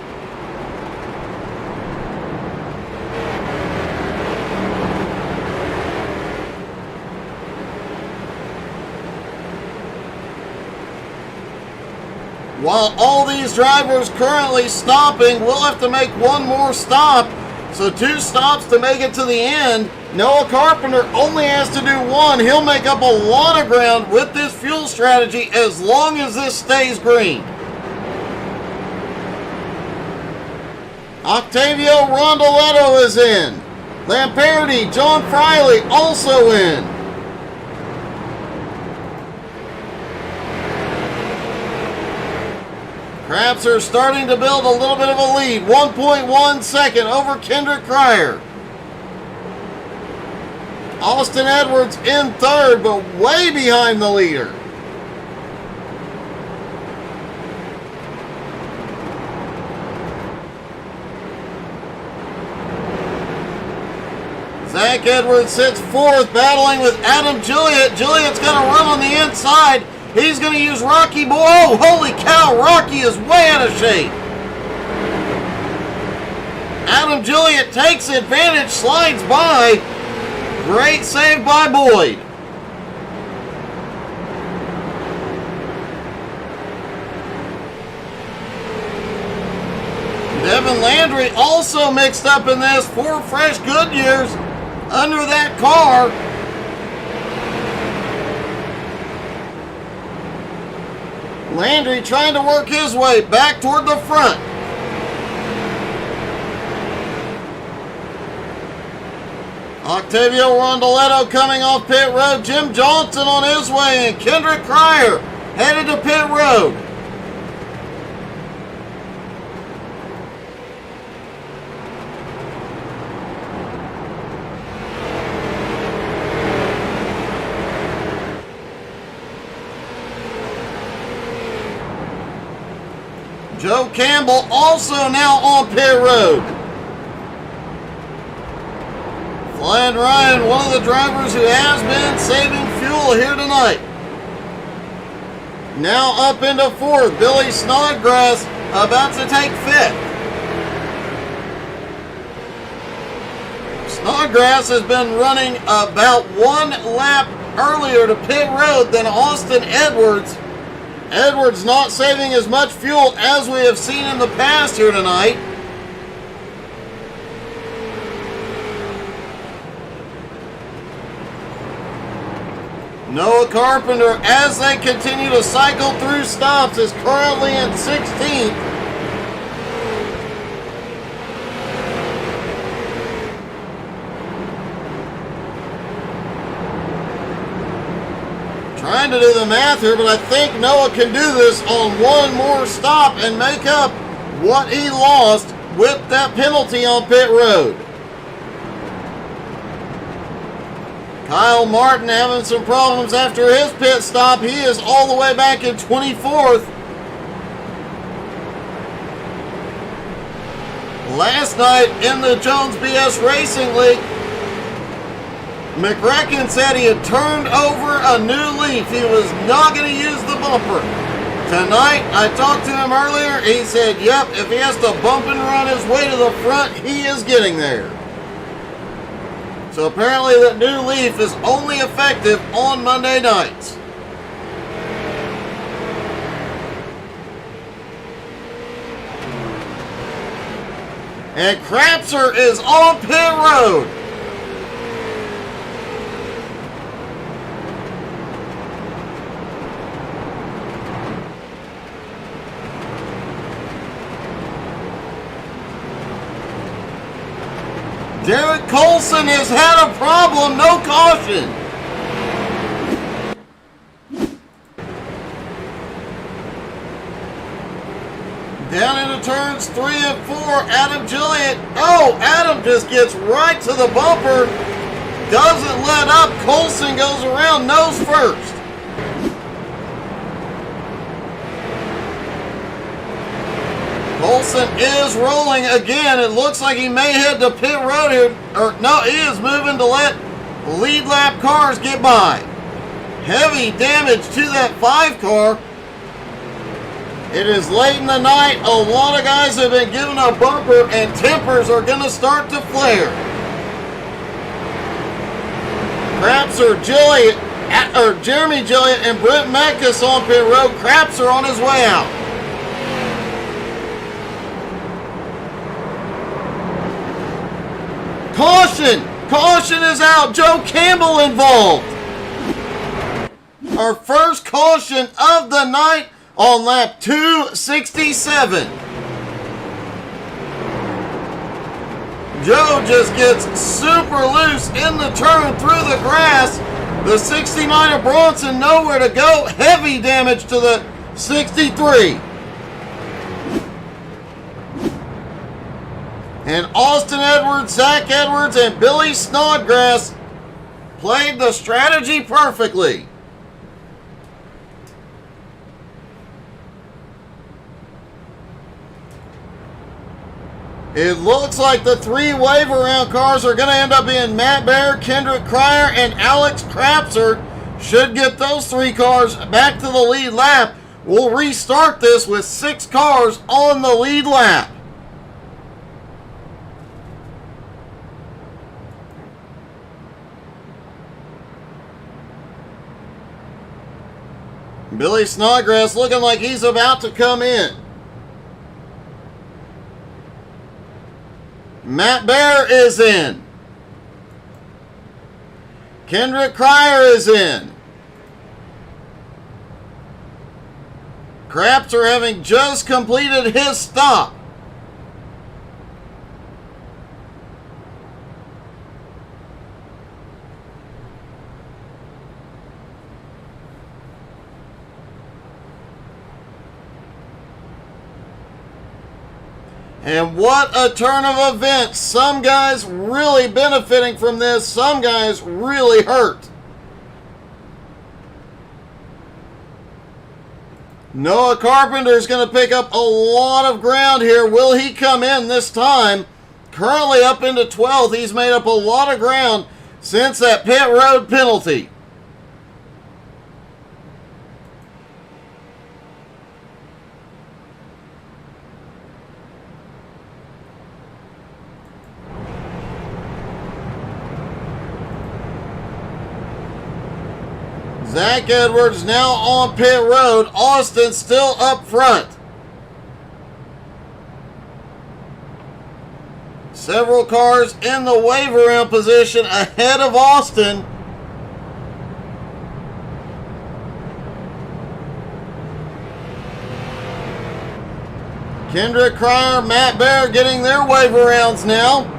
While all these drivers currently stopping, we'll have to make one more stop. So 2 stops to make it to the end. Noah Carpenter only has to do 1. He'll make up a lot of ground with this fuel strategy as long as this stays green. Octavio Rondoletto is in. Lamperti, John Friley also in. Crapser starting to build a little bit of a lead. 1.1 second over Kendrick Cryer. Austin Edwards in third, but way behind the leader. Zach Edwards sits fourth, battling with Adam Gilliat. Gilliat's going to run on the inside. He's going to use Rocky Boy. Oh, holy cow, Rocky is way out of shape. Adam Gilliott takes advantage, slides by. Great save by Boyd. Devin Landry also mixed up in this. 4 fresh Goodyears under that car. Landry trying to work his way back toward the front. Octavio Rondoletto coming off pit road. Jim Johnson on his way, and Kendrick Cryer headed to pit road. Joe Campbell also now on pit road. Flying Ryan, one of the drivers who has been saving fuel here tonight. Now up into 4th. Billy Snodgrass about to take 5th. Snodgrass has been running about 1 lap earlier to pit road than Austin Edwards. Edwards not saving as much fuel as we have seen in the past here tonight. Noah Carpenter, as they continue to cycle through stops, is currently in 16th. Trying to do the math here, but I think Noah can do this on 1 more stop and make up what he lost with that penalty on pit road. Kyle Martin having some problems after his pit stop. He is all the way back in 24th. Last night in the Jones BS Racing League, McRacken said he had turned over a new leaf. He was not going to use the bumper. Tonight, I talked to him earlier. He said, yep, if he has to bump and run his way to the front, he is getting there. So apparently that new leaf is only effective on Monday nights. And Crapser is on pit road. Derek Colson has had a problem, no caution. Down into turns 3 and 4, Adam Gilliott. Oh, Adam just gets right to the bumper. Doesn't let up. Colson goes around nose first. Colson is rolling again. It looks like he may head to pit road here. Or no, he is moving to let lead lap cars get by. Heavy damage to that 5 car. It is late in the night. A lot of guys have been given a bumper, and tempers are going to start to flare. Crapser, Jeremy Gilliott and Brent Metcalf on pit road. Crapser on his way out. Caution! Caution is out. Joe Campbell involved. Our first caution of the night on lap 267. Joe just gets super loose in the turn through the grass. The 69 of Bronson nowhere to go. Heavy damage to the 63. And Austin Edwards, Zach Edwards, and Billy Snodgrass played the strategy perfectly. It looks like the 3 wave around cars are going to end up being Matt Baer, Kendrick Cryer, and Alex Crapser. Should get those 3 cars back to the lead lap. We'll restart this with 6 cars on the lead lap. Billy Snodgrass looking like he's about to come in. Matt Bear is in. Kendrick Cryer is in. Crapser having just completed his stop. And what a turn of events. Some guys really benefiting from this. Some guys really hurt. Noah Carpenter's going to pick up a lot of ground here. Will he come in this time? Currently up into 12th. He's made up a lot of ground since that pit road penalty. Zach Edwards now on pit road. Austin still up front. Several cars in the wave around position ahead of Austin. Kendrick Cryer, Matt Bear getting their wave arounds now.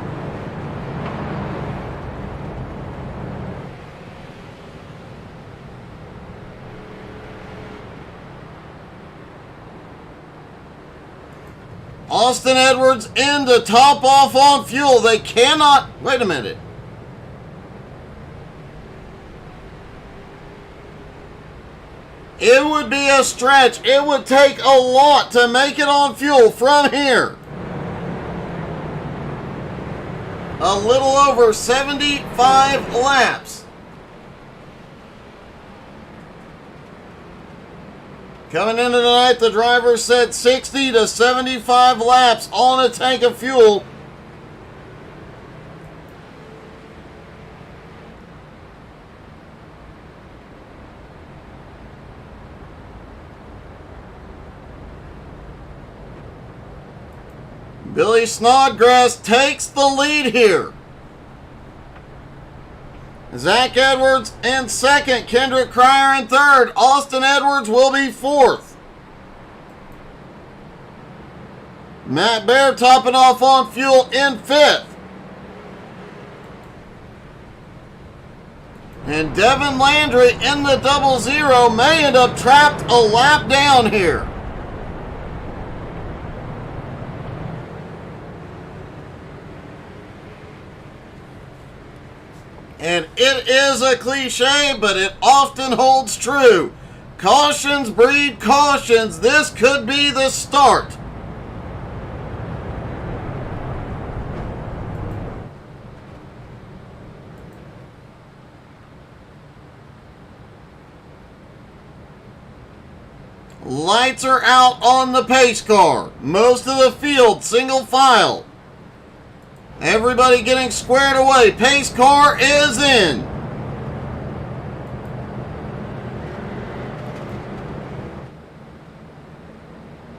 Austin Edwards in to top off on fuel. They cannot... Wait a minute. It would be a stretch. It would take a lot to make it on fuel from here. A little over 75 laps. Coming into tonight, the driver said 60 to 75 laps on a tank of fuel. Billy Snodgrass takes the lead here. Zach Edwards in second, Kendrick Cryer in third. Austin Edwards will be fourth. Matt Bear topping off on fuel in fifth. And Devin Landry in the 00 may end up trapped a lap down here. And it is a cliche, but it often holds true. Cautions breed cautions. This could be the start. Lights are out on the pace car. Most of the field single file. Everybody getting squared away. Pace car is in.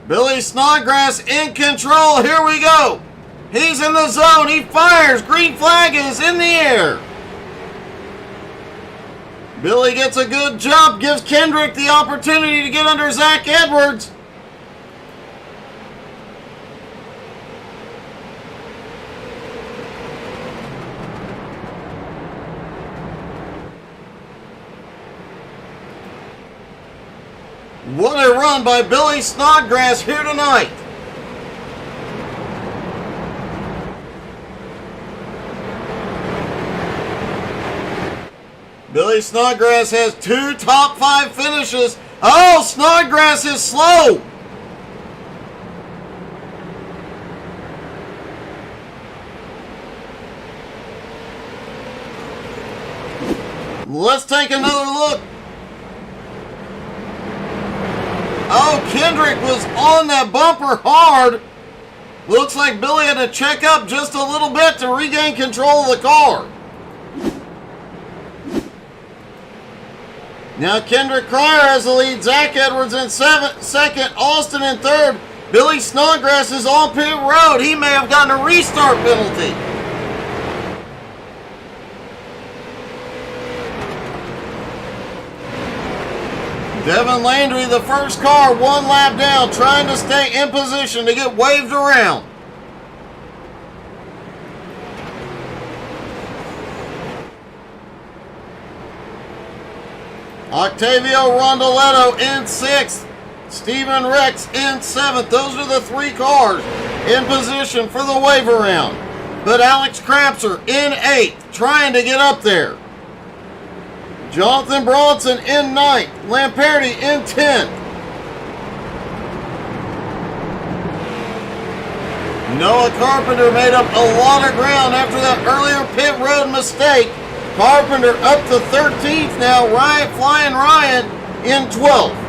Billy Snodgrass in control. Here we go. He's in the zone. He fires. Green flag is in the air. Billy gets a good jump. Gives Kendrick the opportunity to get under Zach Edwards. What a run by Billy Snodgrass here tonight. Billy Snodgrass has 2 top 5 finishes. Oh, Snodgrass is slow. Let's take another look. Oh, Kendrick was on that bumper hard. Looks like Billy had to check up just a little bit to regain control of the car. Now Kendrick Cryer has the lead. Zach Edwards in second. Austin in third. Billy Snodgrass is on pit road. He may have gotten a restart penalty. Devin Landry, the first car, one lap down, trying to stay in position to get waved around. Octavio Rondoletto in 6th. Steven Rex in 7th. Those are the 3 cars in position for the wave around. But Alex Krapser in 8th, trying to get up there. Jonathan Bronson in 9th. Lamperti in 10th. Noah Carpenter made up a lot of ground after that earlier pit road mistake. Carpenter up to 13th now. Flying Ryan in 12th.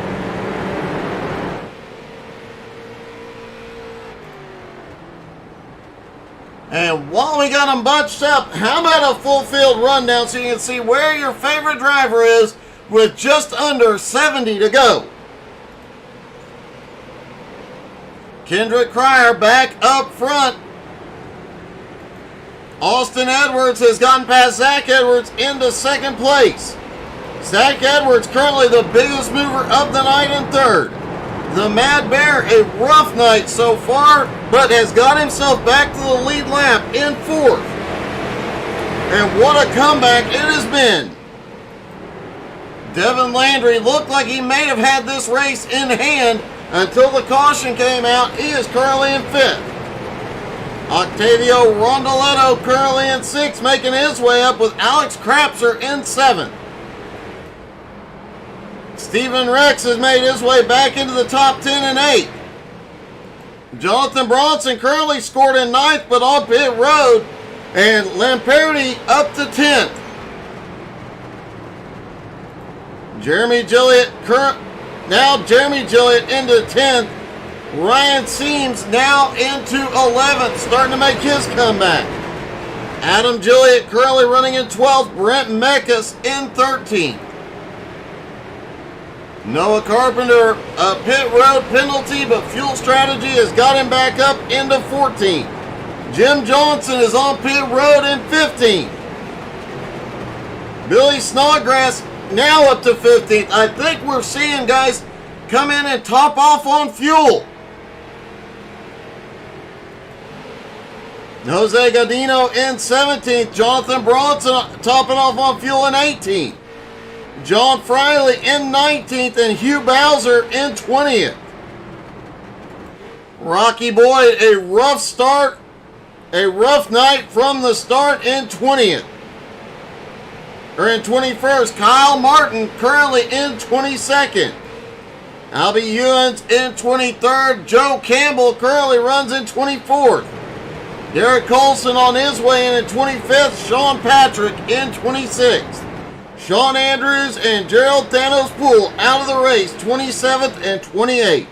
And while we got them bunched up, how about a full field rundown so you can see where your favorite driver is with just under 70 to go. Kendrick Cryer back up front. Austin Edwards has gotten past Zach Edwards into second place. Zach Edwards currently the biggest mover of the night in third. The Mad Bear, a rough night so far, but has got himself back to the lead lap in fourth. And what a comeback it has been. Devin Landry looked like he may have had this race in hand until the caution came out. He is currently in fifth. Octavio Rondoletto currently in 6th, making his way up with Alex Krapser in 7th. Steven Rex has made his way back into the top 10 and 8. Jonathan Bronson currently scored in 9th, but on pit road, and Lamperti up to 10th. Jeremy Gilliott into 10th. Ryan Seams now into 11th, starting to make his comeback. Adam Gilliott currently running in 12th. Brent Mekas in 13th. Noah Carpenter, a pit road penalty, but fuel strategy has got him back up into 14th. Jim Johnson is on pit road in 15th. Billy Snodgrass now up to 15th. I think we're seeing guys come in and top off on fuel. Jose Godino in 17th. Jonathan Bronson topping off on fuel in 18th. John Friley in 19th and Hugh Bowser in 20th. Rocky Boyd, a rough start, a rough night from the start in 20th. Or in 21st. Kyle Martin currently in 22nd. Albie Ewens in 23rd. Joe Campbell currently runs in 24th. Derek Colson on his way in 25th. Sean Patrick in 26th. Sean Andrews and Gerald Thanos Poole out of the race, 27th and 28th.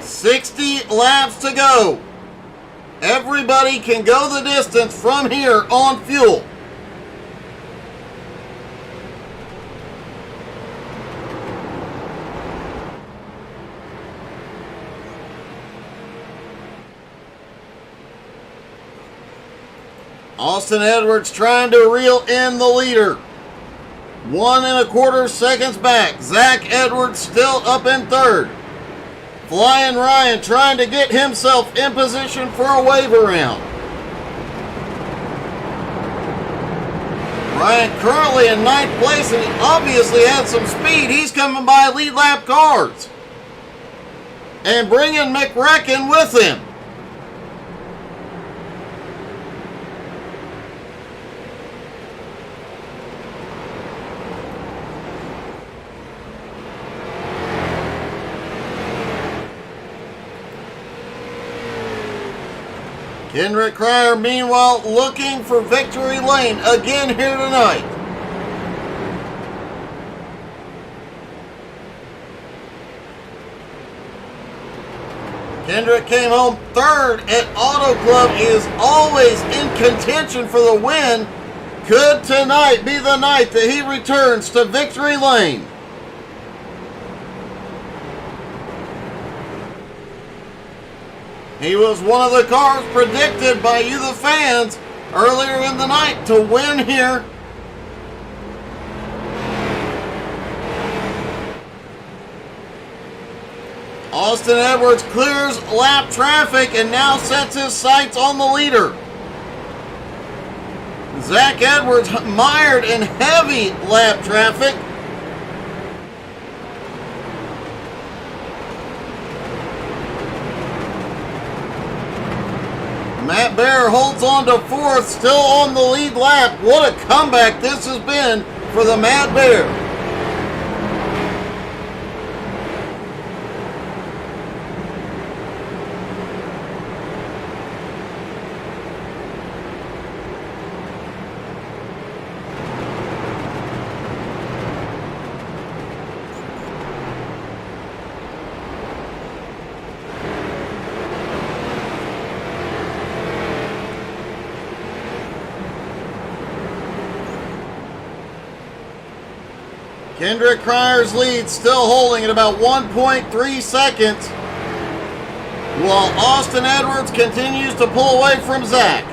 $60 laps to go. Everybody can go the distance from here on fuel. Austin Edwards trying to reel in the leader. 1 1/4 seconds back. Zach Edwards still up in third. Flying Ryan trying to get himself in position for a wave around. Ryan currently in 9th place, and he obviously had some speed. He's coming by lead lap cars. And bringing McRecken with him. Kendrick Cryer, meanwhile, looking for victory lane again here tonight. Kendrick came home third at Auto Club. He is always in contention for the win. Could tonight be the night that he returns to victory lane? He was one of the cars predicted by you, the fans, earlier in the night to win here. Austin Edwards clears lap traffic and now sets his sights on the leader. Zach Edwards mired in heavy lap traffic. Matt Baer holds on to fourth, still on the lead lap. What a comeback this has been for the Matt Baer. Kendrick Cryer's lead still holding at about 1.3 seconds, while Austin Edwards continues to pull away from Zach.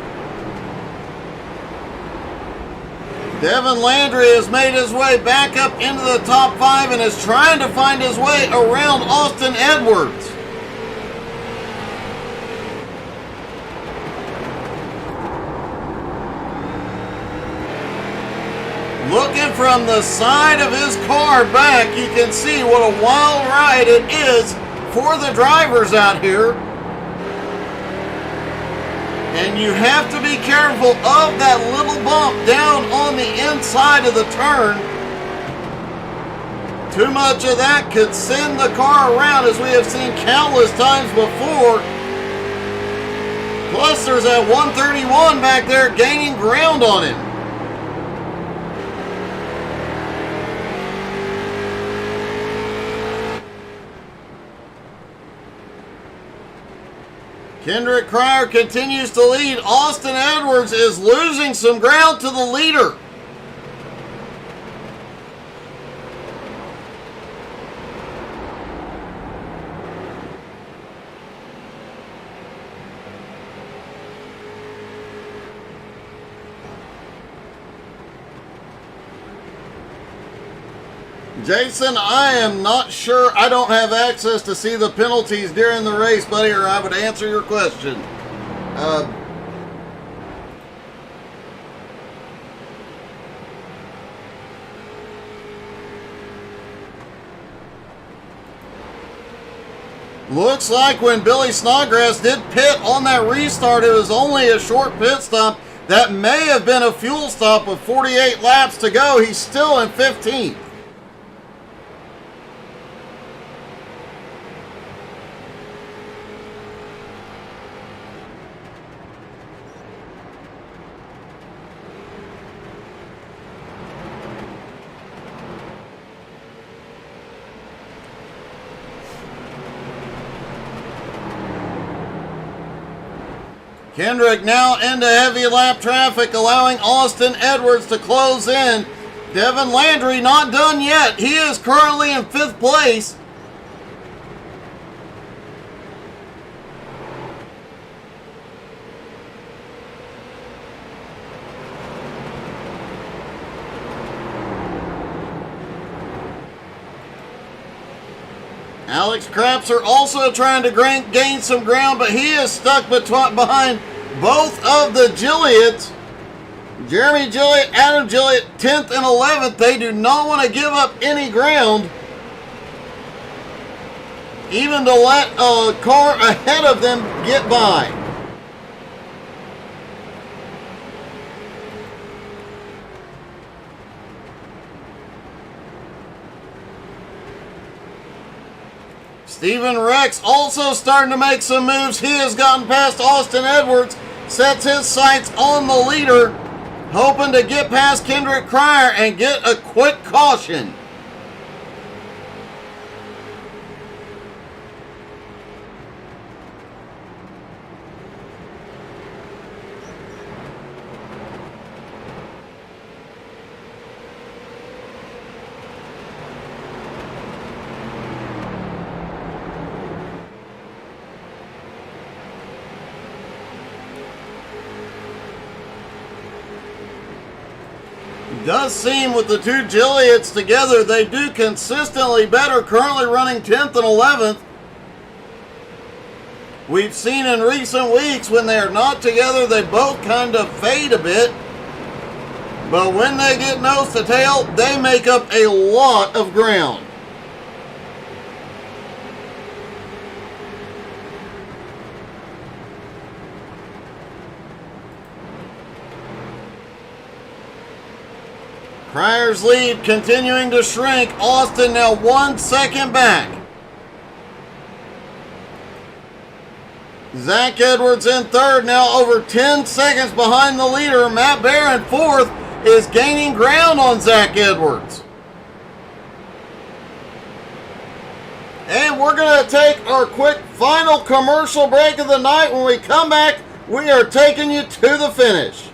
Devin Landry has made his way back up into the top 5 and is trying to find his way around Austin Edwards. Looking from the side of his car back, you can see what a wild ride it is for the drivers out here. And you have to be careful of that little bump down on the inside of the turn. Too much of that could send the car around, as we have seen countless times before. Plus, there's that 131 back there gaining ground on him. Kendrick Cryer continues to lead. Austin Edwards is losing some ground to the leader. Jason, I am not sure. I don't have access to see the penalties during the race, buddy, or I would answer your question. Looks like when Billy Snodgrass did pit on that restart, it was only a short pit stop. That may have been a fuel stop with 48 laps to go. He's still in 15th. Kendrick now into heavy lap traffic, allowing Austin Edwards to close in. Devin Landry not done yet. He is currently in 5th place. Alex Krapser also trying to gain some ground, but he is stuck behind both of the Gilliatts. Jeremy Gilliatt, Adam Gilliatt, 10th and 11th. They do not want to give up any ground, even to let a car ahead of them get by. Steven Rex also starting to make some moves. He has gotten past Austin Edwards, sets his sights on the leader, hoping to get past Kendrick Cryer and get a quick caution. Does seem with the two Gilliatt's together, they do consistently better, currently running 10th and 11th. We've seen in recent weeks when they are not together, they both kind of fade a bit. But when they get nose to tail, they make up a lot of ground. Cryer's lead continuing to shrink. Austin now 1 second back. Zach Edwards in third, now over 10 seconds behind the leader. Matt Bear in fourth is gaining ground on Zach Edwards. And we're going to take our quick final commercial break of the night. When we come back, we are taking you to the finish.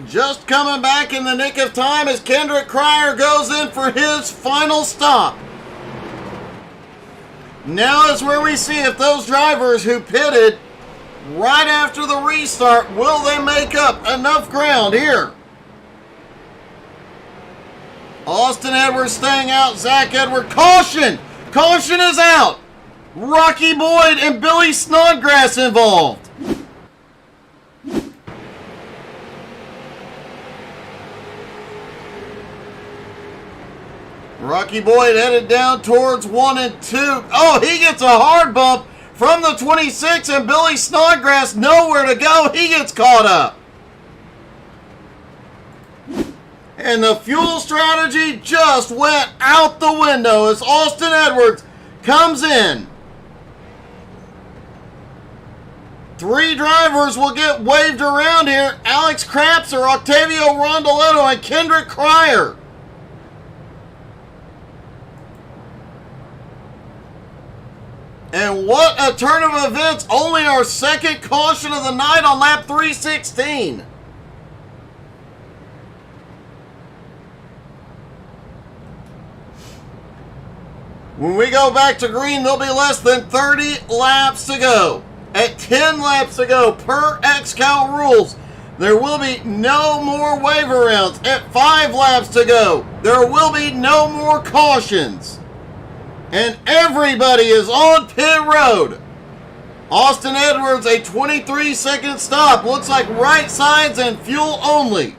Just coming back in the nick of time as Kendrick Cryer goes in for his final stop. Now is where we see if those drivers who pitted right after the restart, will they make up enough ground here? Austin Edwards staying out. Zach Edwards. Caution! Caution is out! Rocky Boyd and Billy Snodgrass involved. Rocky Boyd headed down towards 1 and 2. Oh, he gets a hard bump from the 26, and Billy Snodgrass nowhere to go. He gets caught up. And the fuel strategy just went out the window as Austin Edwards comes in. 3 drivers will get waved around here. Alex Krapser, Octavio Rondoletto, and Kendrick Cryer. And what a turn of events. Only our second caution of the night on lap 316. When we go back to green, there'll be less than 30 laps to go. At 10 laps to go per XCAL rules, there will be no more waiver rounds. At 5 laps to go, there will be no more cautions. And everybody is on pit road. Austin Edwards, a 23-second stop. Looks like right sides and fuel only.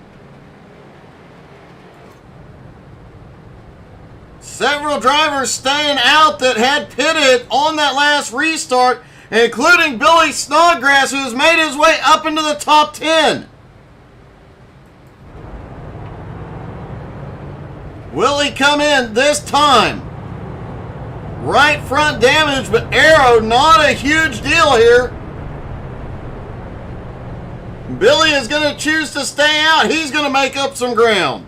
Several drivers staying out that had pitted on that last restart, including Billy Snodgrass, who has made his way up into the top 10. Will he come in this time? Right front damage, but aero, not a huge deal here. Billy is going to choose to stay out. He's going to make up some ground.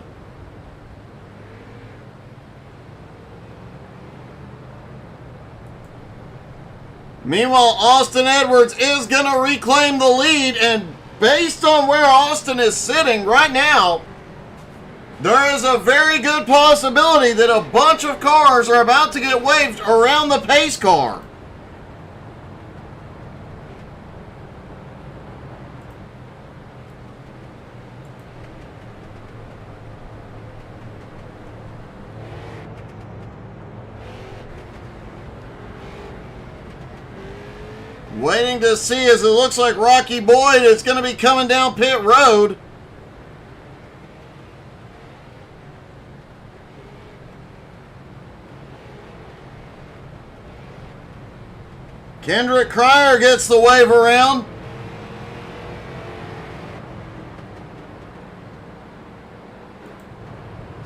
Meanwhile, Austin Edwards is going to reclaim the lead, and based on where Austin is sitting right now, there is a very good possibility that a bunch of cars are about to get waved around the pace car. Waiting to see as it looks like Rocky Boyd is going to be coming down pit road. Kendrick Cryer gets the wave around.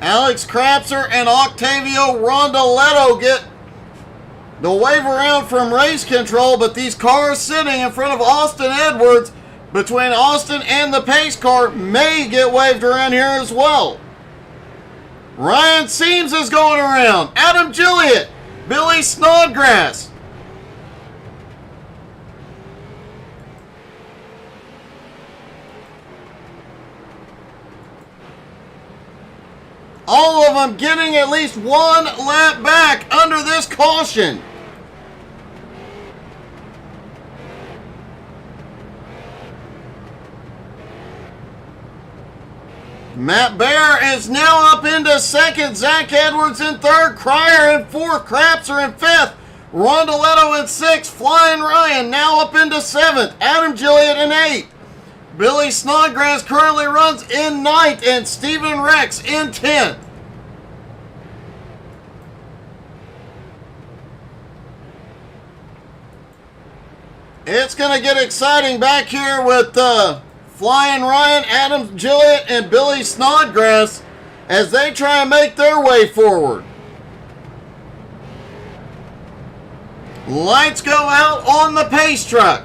Alex Krapser and Octavio Rondoletto get the wave around from race control, but these cars sitting in front of Austin Edwards between Austin and the pace car may get waved around here as well. Ryan Seams is going around. Adam Gilliott, Billy Snodgrass. All of them getting at least one lap back under this caution. Matt Bear is now up into second. Zach Edwards in third. Cryer in fourth. Krapser in fifth. Rondoletto in sixth. Flying Ryan now up into seventh. Adam Gilliott in eighth. Billy Snodgrass currently runs in ninth. And Stephen Rex in 10th. It's going to get exciting back here with Flying Ryan, Adam Gilliott, and Billy Snodgrass as they try and make their way forward. Lights go out on the pace truck.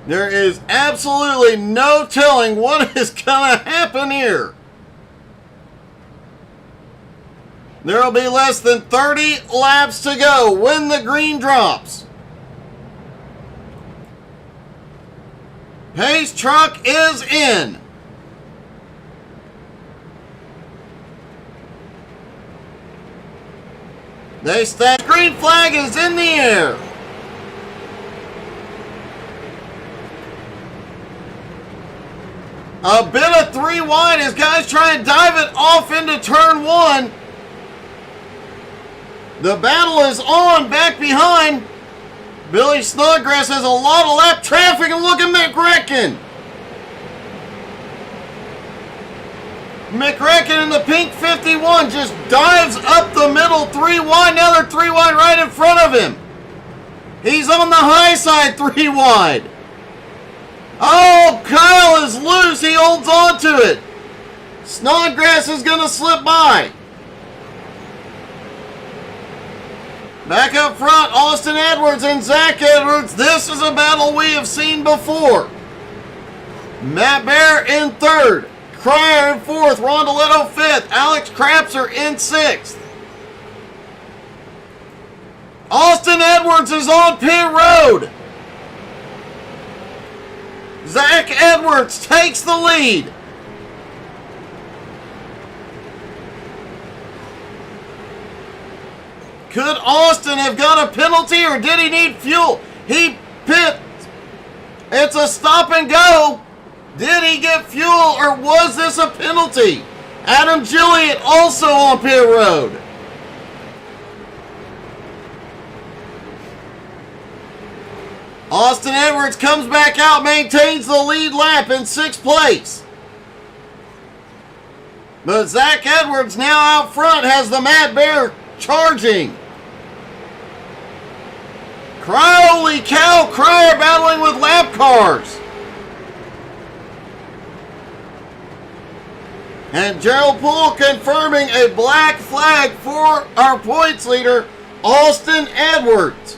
There is absolutely no telling what is going to happen here. There will be less than 30 laps to go when the green drops. Pace truck is in. They stack. Green flag is in the air. A bit of 3 wide as guys try and dive it off into turn 1. The battle is on back behind. Billy Snodgrass has a lot of lap traffic, and look at McRecken. McRecken in the pink 51 just dives up the middle 3 wide. Now they're 3 wide right in front of him. He's on the high side 3 wide. Oh, Kyle is loose. He holds on to it. Snodgrass is going to slip by. Back up front, Austin Edwards and Zach Edwards. This is a battle we have seen before. Matt Bear in third. Cryer in fourth. Rondoletto fifth. Alex Krapser in sixth. Austin Edwards is on pit road. Zach Edwards takes the lead. Could Austin have got a penalty, or did he need fuel? He pits. It's a stop and go. Did he get fuel, or was this a penalty? Adam Gilliott also on pit road. Austin Edwards comes back out, maintains the lead lap in 6th place. But Zach Edwards now out front has the Matt Bear charging. Holy cow, Cryer battling with lap cars. And Gerald Poole confirming a black flag for our points leader, Austin Edwards.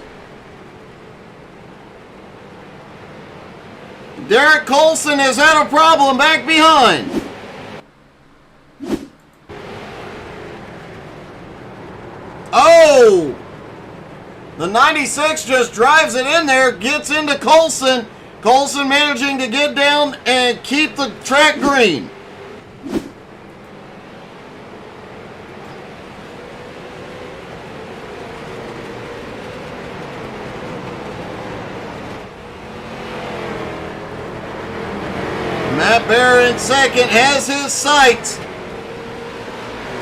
Derek Colson has had a problem back behind. Oh! The 96 just drives it in there, gets into Colson. Colson managing to get down and keep the track green. Matt Bear in second has his sights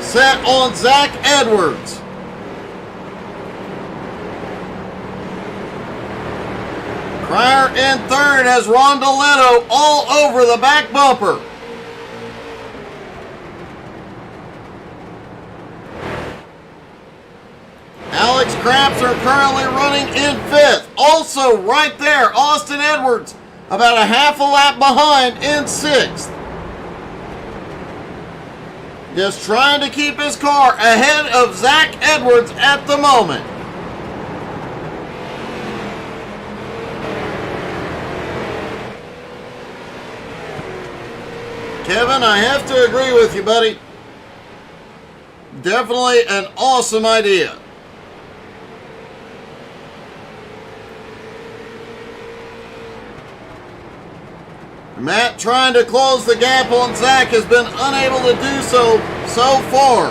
set on Zach Edwards. Cryer in third has Rondoletto all over the back bumper. Alex Crapser currently running in fifth. Also right there, Austin Edwards about a half a lap behind in sixth. Just trying to keep his car ahead of Zach Edwards at the moment. Kevin, I have to agree with you, buddy. Definitely an awesome idea. Matt trying to close the gap on Zach has been unable to do so far.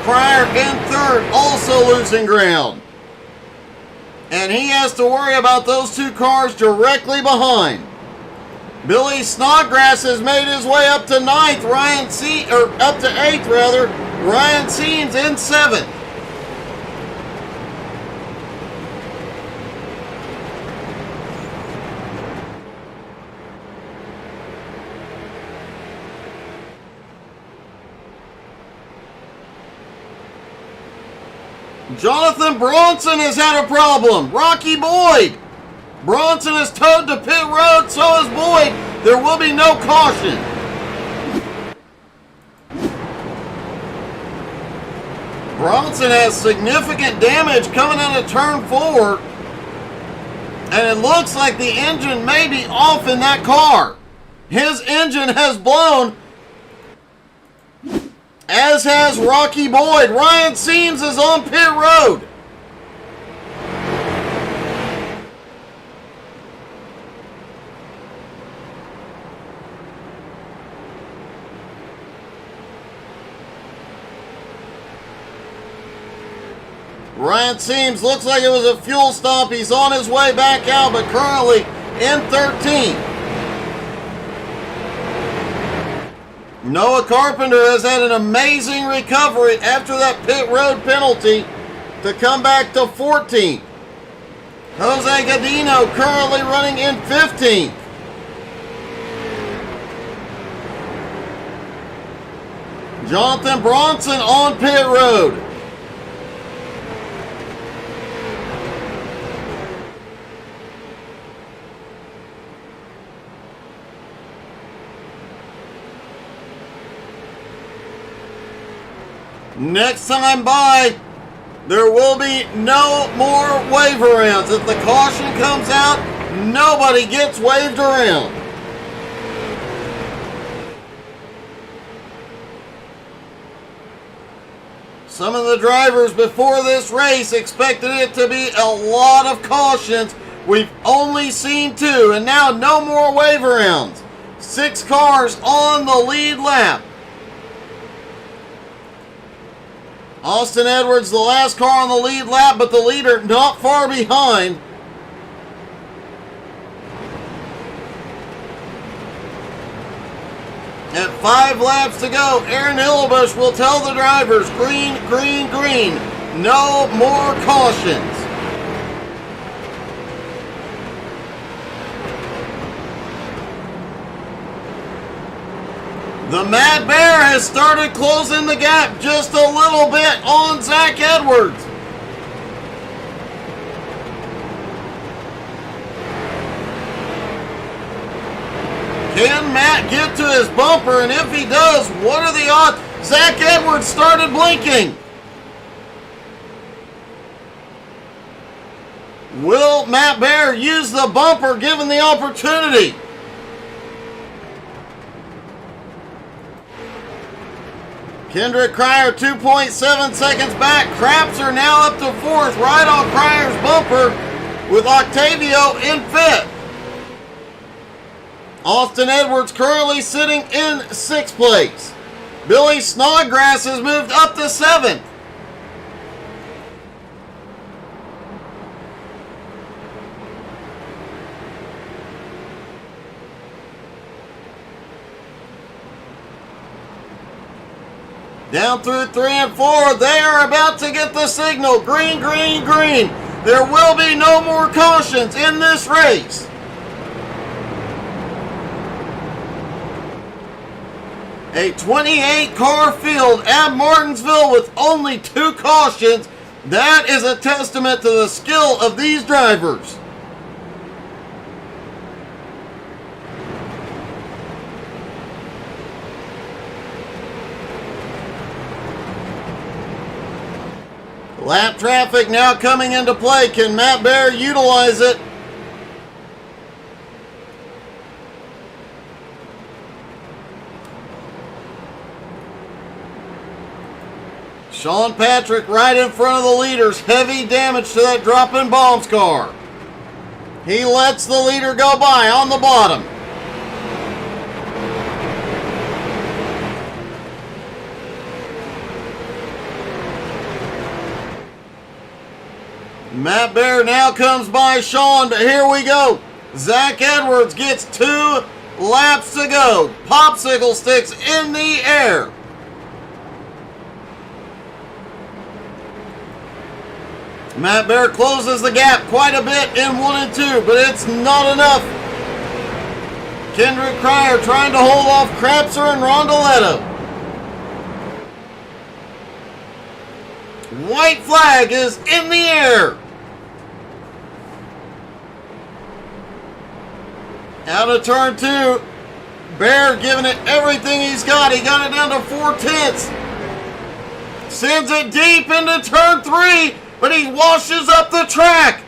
Cryer in third, also losing ground. And he has to worry about those two cars directly behind. Billy Snodgrass has made his way up to ninth. Up to eighth rather. Ryan Seams in seventh. Jonathan Bronson has had a problem. Rocky Boyd. Bronson is towed to pit road, so is Boyd. There will be no caution. Bronson has significant damage coming into turn 4. And it looks like the engine may be off in that car. His engine has blown, as has Rocky Boyd. Ryan Seams is on pit road. Ryan Seams looks like it was a fuel stop. He's on his way back out, but currently in 13th. Noah Carpenter has had an amazing recovery after that pit road penalty to come back to 14th. Jose Gadino currently running in 15th. Jonathan Bronson on pit road. Next time by, there will be no more wave arounds. If the caution comes out, nobody gets waved around. Some of the drivers before this race expected it to be a lot of cautions. We've only seen 2, and now no more wave arounds. 6 cars on the lead lap. Austin Edwards, the last car on the lead lap, but the leader not far behind. At 5 laps to go, Aaron Hillebush will tell the drivers, green, green, green. No more cautions. The Mad Bear has started closing the gap just a little bit on Zach Edwards. Can Matt get to his bumper? And if he does, what are the odds? Zach Edwards started blinking. Will Matt Bear use the bumper given the opportunity? Kendrick Cryer 2.7 seconds back. Crapser now up to fourth, right on Cryer's bumper with Octavio in fifth. Austin Edwards currently sitting in sixth place. Billy Snodgrass has moved up to seventh. Down through 3 and 4, they are about to get the signal. Green, green, green. There will be no more cautions in this race. A 28-car field at Martinsville with only 2 cautions. That is a testament to the skill of these drivers. Lap traffic now coming into play. Can Matt Bear utilize it? Sean Patrick right in front of the leaders. Heavy damage to that dropping bombs car. He lets the leader go by on the bottom. Matt Bear now comes by Sean, but here we go. Zach Edwards gets 2 laps to go. Popsicle sticks in the air. Matt Bear closes the gap quite a bit in 1 and 2, but it's not enough. Kendrick Cryer trying to hold off Crapser and Rondoletto. White flag is in the air. Out of turn 2, Bear giving it everything he's got. He got it down to 4/10. Sends it deep into turn 3, but he washes up the track.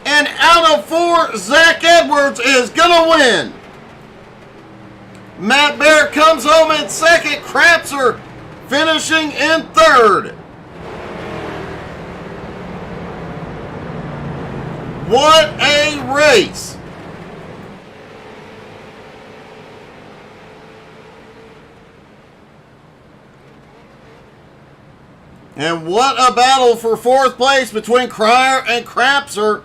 And out of 4, Zach Edwards is going to win. Matt Bear comes home in second. Crapser finishing in third. What a race. And what a battle for 4th place between Cryer and Crapser.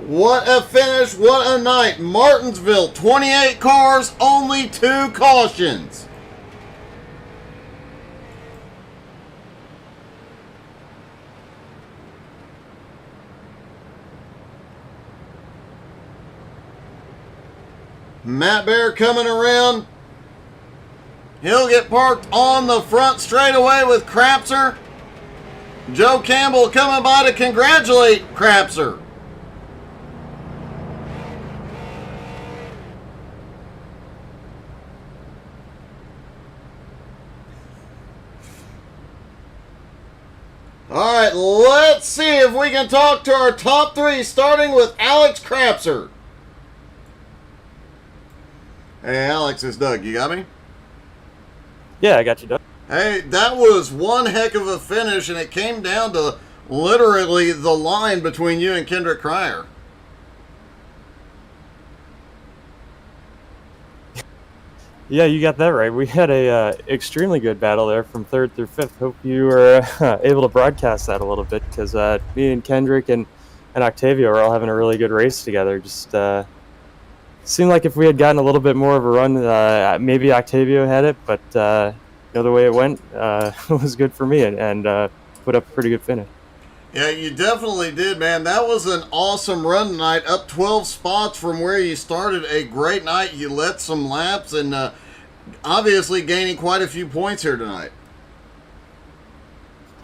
What a finish, what a night. Martinsville, 28 cars, only 2 cautions. Matt Bear coming around. He'll get parked on the front straightaway with Crapser. Joe Campbell coming by to congratulate Crapser. All right, let's see if we can talk to our top 3, starting with Alex Crapser. Hey, Alex, it's Doug. You got me? Yeah, I got you, Doug. Hey, that was one heck of a finish, and it came down to literally the line between you and Kendrick Cryer. Yeah, you got that right. We had a extremely good battle there from 3rd through 5th. Hope you were able to broadcast that a little bit, because me and Kendrick and Octavio are all having a really good race together. Just seemed like if we had gotten a little bit more of a run, maybe Octavio had it, but the way it went was good for me, and put up a pretty good finish. Yeah, you definitely did, man. That was an awesome run tonight. Up 12 spots from where you started. A great night. You led some laps and obviously gaining quite a few points here tonight.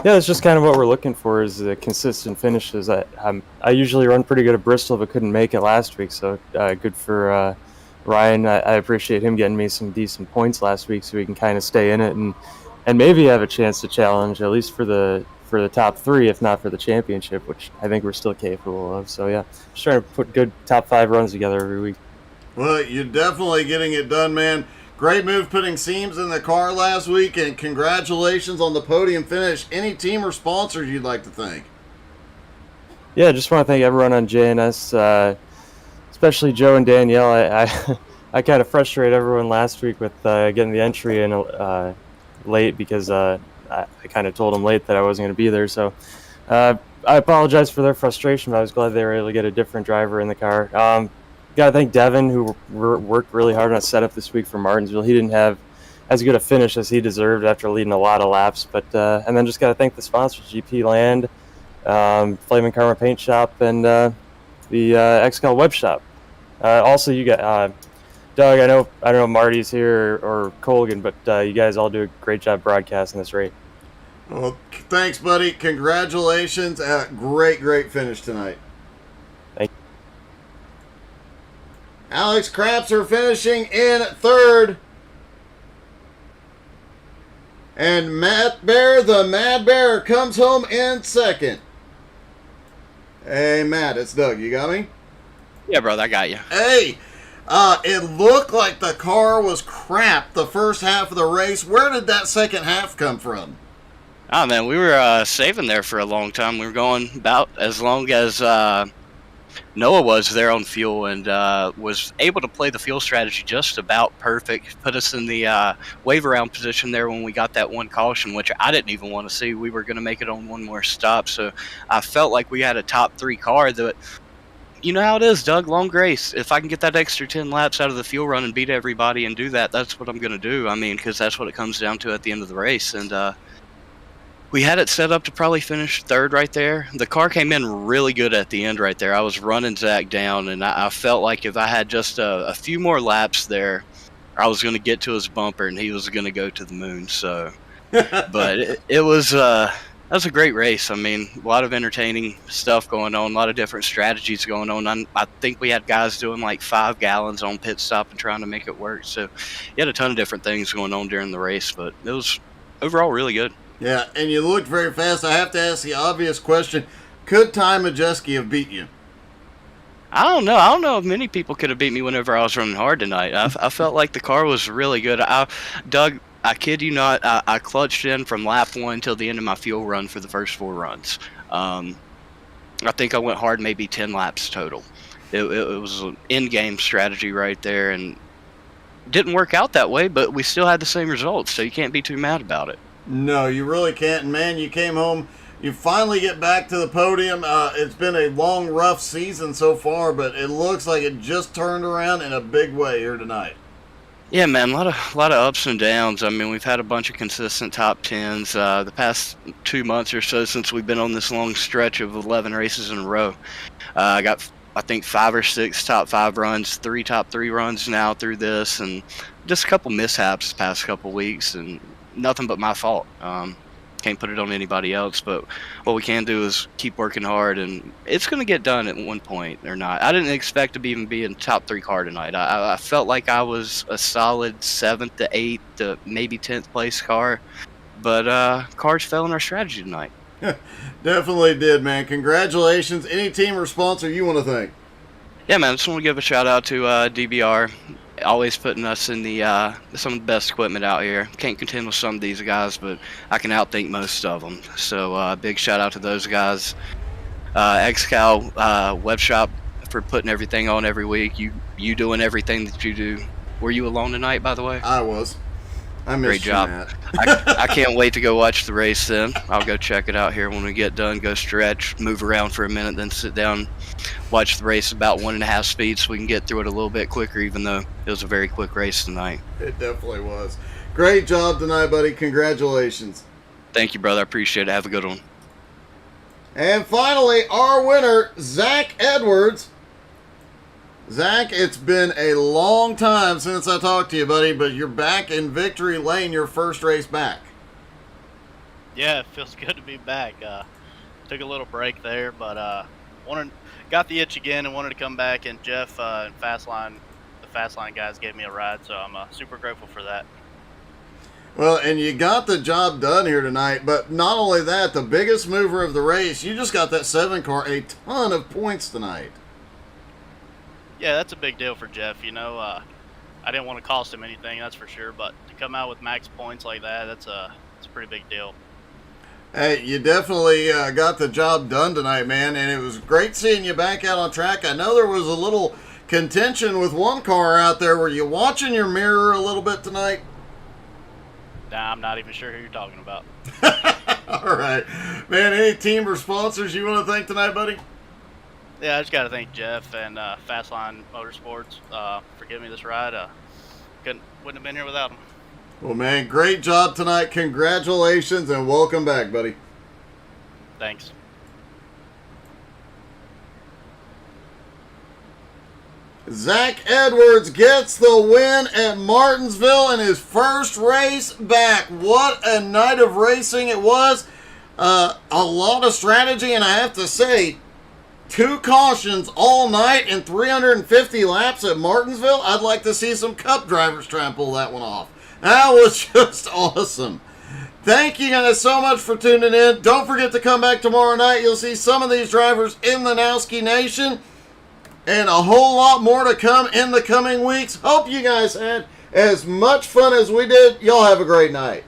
Yeah, it's just kind of what we're looking for is the consistent finishes. I usually run pretty good at Bristol, but couldn't make it last week, so good for Ryan. I appreciate him getting me some decent points last week, so we can kind of stay in it and maybe have a chance to challenge at least for the top 3, if not for the championship, which I think we're still capable of. So yeah, just trying to put good top 5 runs together every week. Well, you're definitely getting it done, man. Great move putting seams in the car last week, and congratulations on the podium finish. Any team or sponsors you'd like to thank? Yeah, just want to thank everyone on JNS, especially Joe and Danielle. I kind of frustrated everyone last week with getting the entry in late because I kind of told them late that I wasn't going to be there. So I apologize for their frustration, but I was glad they were able to get a different driver in the car. Got to thank Devin, who worked really hard on a setup this week for Martinsville. He didn't have as good a finish as he deserved after leading a lot of laps. But and then just got to thank the sponsors, GP Land, Flaming Karma Paint Shop, and the XCAL Web Shop. Also, you got Doug. I don't know if Marty's here or Colgan, but you guys all do a great job broadcasting this race. Well, thanks, buddy. Congratulations. Great finish tonight. Thank you. Alex Krapser finishing in 3rd. And Matt Bear, the Mad Bear, comes home in 2nd. Hey, Matt, it's Doug. You got me? Yeah, brother, I got you. Hey, it looked like the car was crap the first half of the race. Where did that second half come from? Oh, man, we were saving there for a long time. We were going about as long as Noah was there on fuel and was able to play the fuel strategy just about perfect. Put us in the wave around position there when we got that one caution, which I didn't even want to see. We were going to make it on one more stop, so I felt like we had a top 3 car that, you know how it is, Doug, long race. If I can get that extra 10 laps out of the fuel run and beat everybody and do that, that's what I'm going to do. I mean, because that's what it comes down to at the end of the race. And we had it set up to probably finish 3rd right there. The car came in really good at the end right there. I was running Zach down, and I felt like if I had just a few more laps there, I was going to get to his bumper, and he was going to go to the moon. So, but it was that was a great race. I mean, a lot of entertaining stuff going on, a lot of different strategies going on. I think we had guys doing like 5 gallons on pit stop and trying to make it work. So, you had a ton of different things going on during the race, but it was overall really good. Yeah, and you looked very fast. I have to ask the obvious question. Could Ty Majeski have beat you? I don't know. I don't know if many people could have beat me whenever I was running hard tonight. I felt like the car was really good. Doug, I kid you not, I clutched in from lap 1 till the end of my fuel run for the first 4 runs. I think I went hard maybe 10 laps total. It was an in-game strategy right there, and didn't work out that way, but we still had the same results, so you can't be too mad about it. No, you really can't. And man, you came home. You finally get back to the podium. It's been a long, rough season so far, but it looks like it just turned around in a big way here tonight. Yeah, man, a lot of ups and downs. I mean, we've had a bunch of consistent top 10s the past 2 months or so since we've been on this long stretch of 11 races in a row. I got, I think, 5 or 6 top 5 runs, 3 top 3 runs now through this, and just a couple mishaps the past couple weeks, and nothing but my fault. Can't put it on anybody else, but what we can do is keep working hard, and it's going to get done at one point or not. I didn't expect to even be in top 3 car tonight. I felt like I was a solid 7th to 8th to maybe 10th place car, but cars fell in our strategy tonight. Definitely did, man. Congratulations. Any team or sponsor you want to thank? Yeah, man, I just want to give a shout out to DBR. Always putting us in the some of the best equipment out here. Can't contend with some of these guys, but I can outthink most of them. So big shout out to those guys. XCAL Web Shop for putting everything on every week. You doing everything that you do. Were you alone tonight, by the way? I was. I missed Great job. I can't wait to go watch the race then. I'll go check it out here when we get done, go stretch, move around for a minute, then sit down, watch the race about 1.5 speed so we can get through it a little bit quicker, even though it was a very quick race tonight. It definitely was. Great job tonight, buddy. Congratulations. Thank you, brother. I appreciate it. Have a good one. And finally, our winner, Zach Edwards. Zach, it's been a long time since I talked to you, buddy, but you're back in victory lane, your first race back. Yeah, it feels good to be back. Took a little break there, but got the itch again and wanted to come back. And Jeff and the Fastline guys gave me a ride, so I'm super grateful for that. Well, and you got the job done here tonight, but not only that, the biggest mover of the race, you just got that 7 car a ton of points tonight. Yeah, that's a big deal for Jeff. You know, I didn't want to cost him anything, that's for sure. But to come out with max points like that, it's a pretty big deal. Hey, you definitely got the job done tonight, man, and it was great seeing you back out on track. I know there was a little contention with one car out there. Were you watching your mirror a little bit tonight? Nah, I'm not even sure who you're talking about. All right. Man, any team or sponsors you want to thank tonight, buddy? Yeah, I just got to thank Jeff and Fastline Motorsports for giving me this ride. Wouldn't have been here without them. Well, man, great job tonight. Congratulations and welcome back, buddy. Thanks. Zach Edwards gets the win at Martinsville in his first race back. What a night of racing it was. A lot of strategy, and I have to say, 2 cautions all night and 350 laps at Martinsville. I'd like to see some Cup drivers try and pull that one off. That was just awesome. Thank you guys so much for tuning in. Don't forget to come back tomorrow night. You'll see some of these drivers in the Nowski Nation and a whole lot more to come in the coming weeks. Hope you guys had as much fun as we did. Y'all have a great night.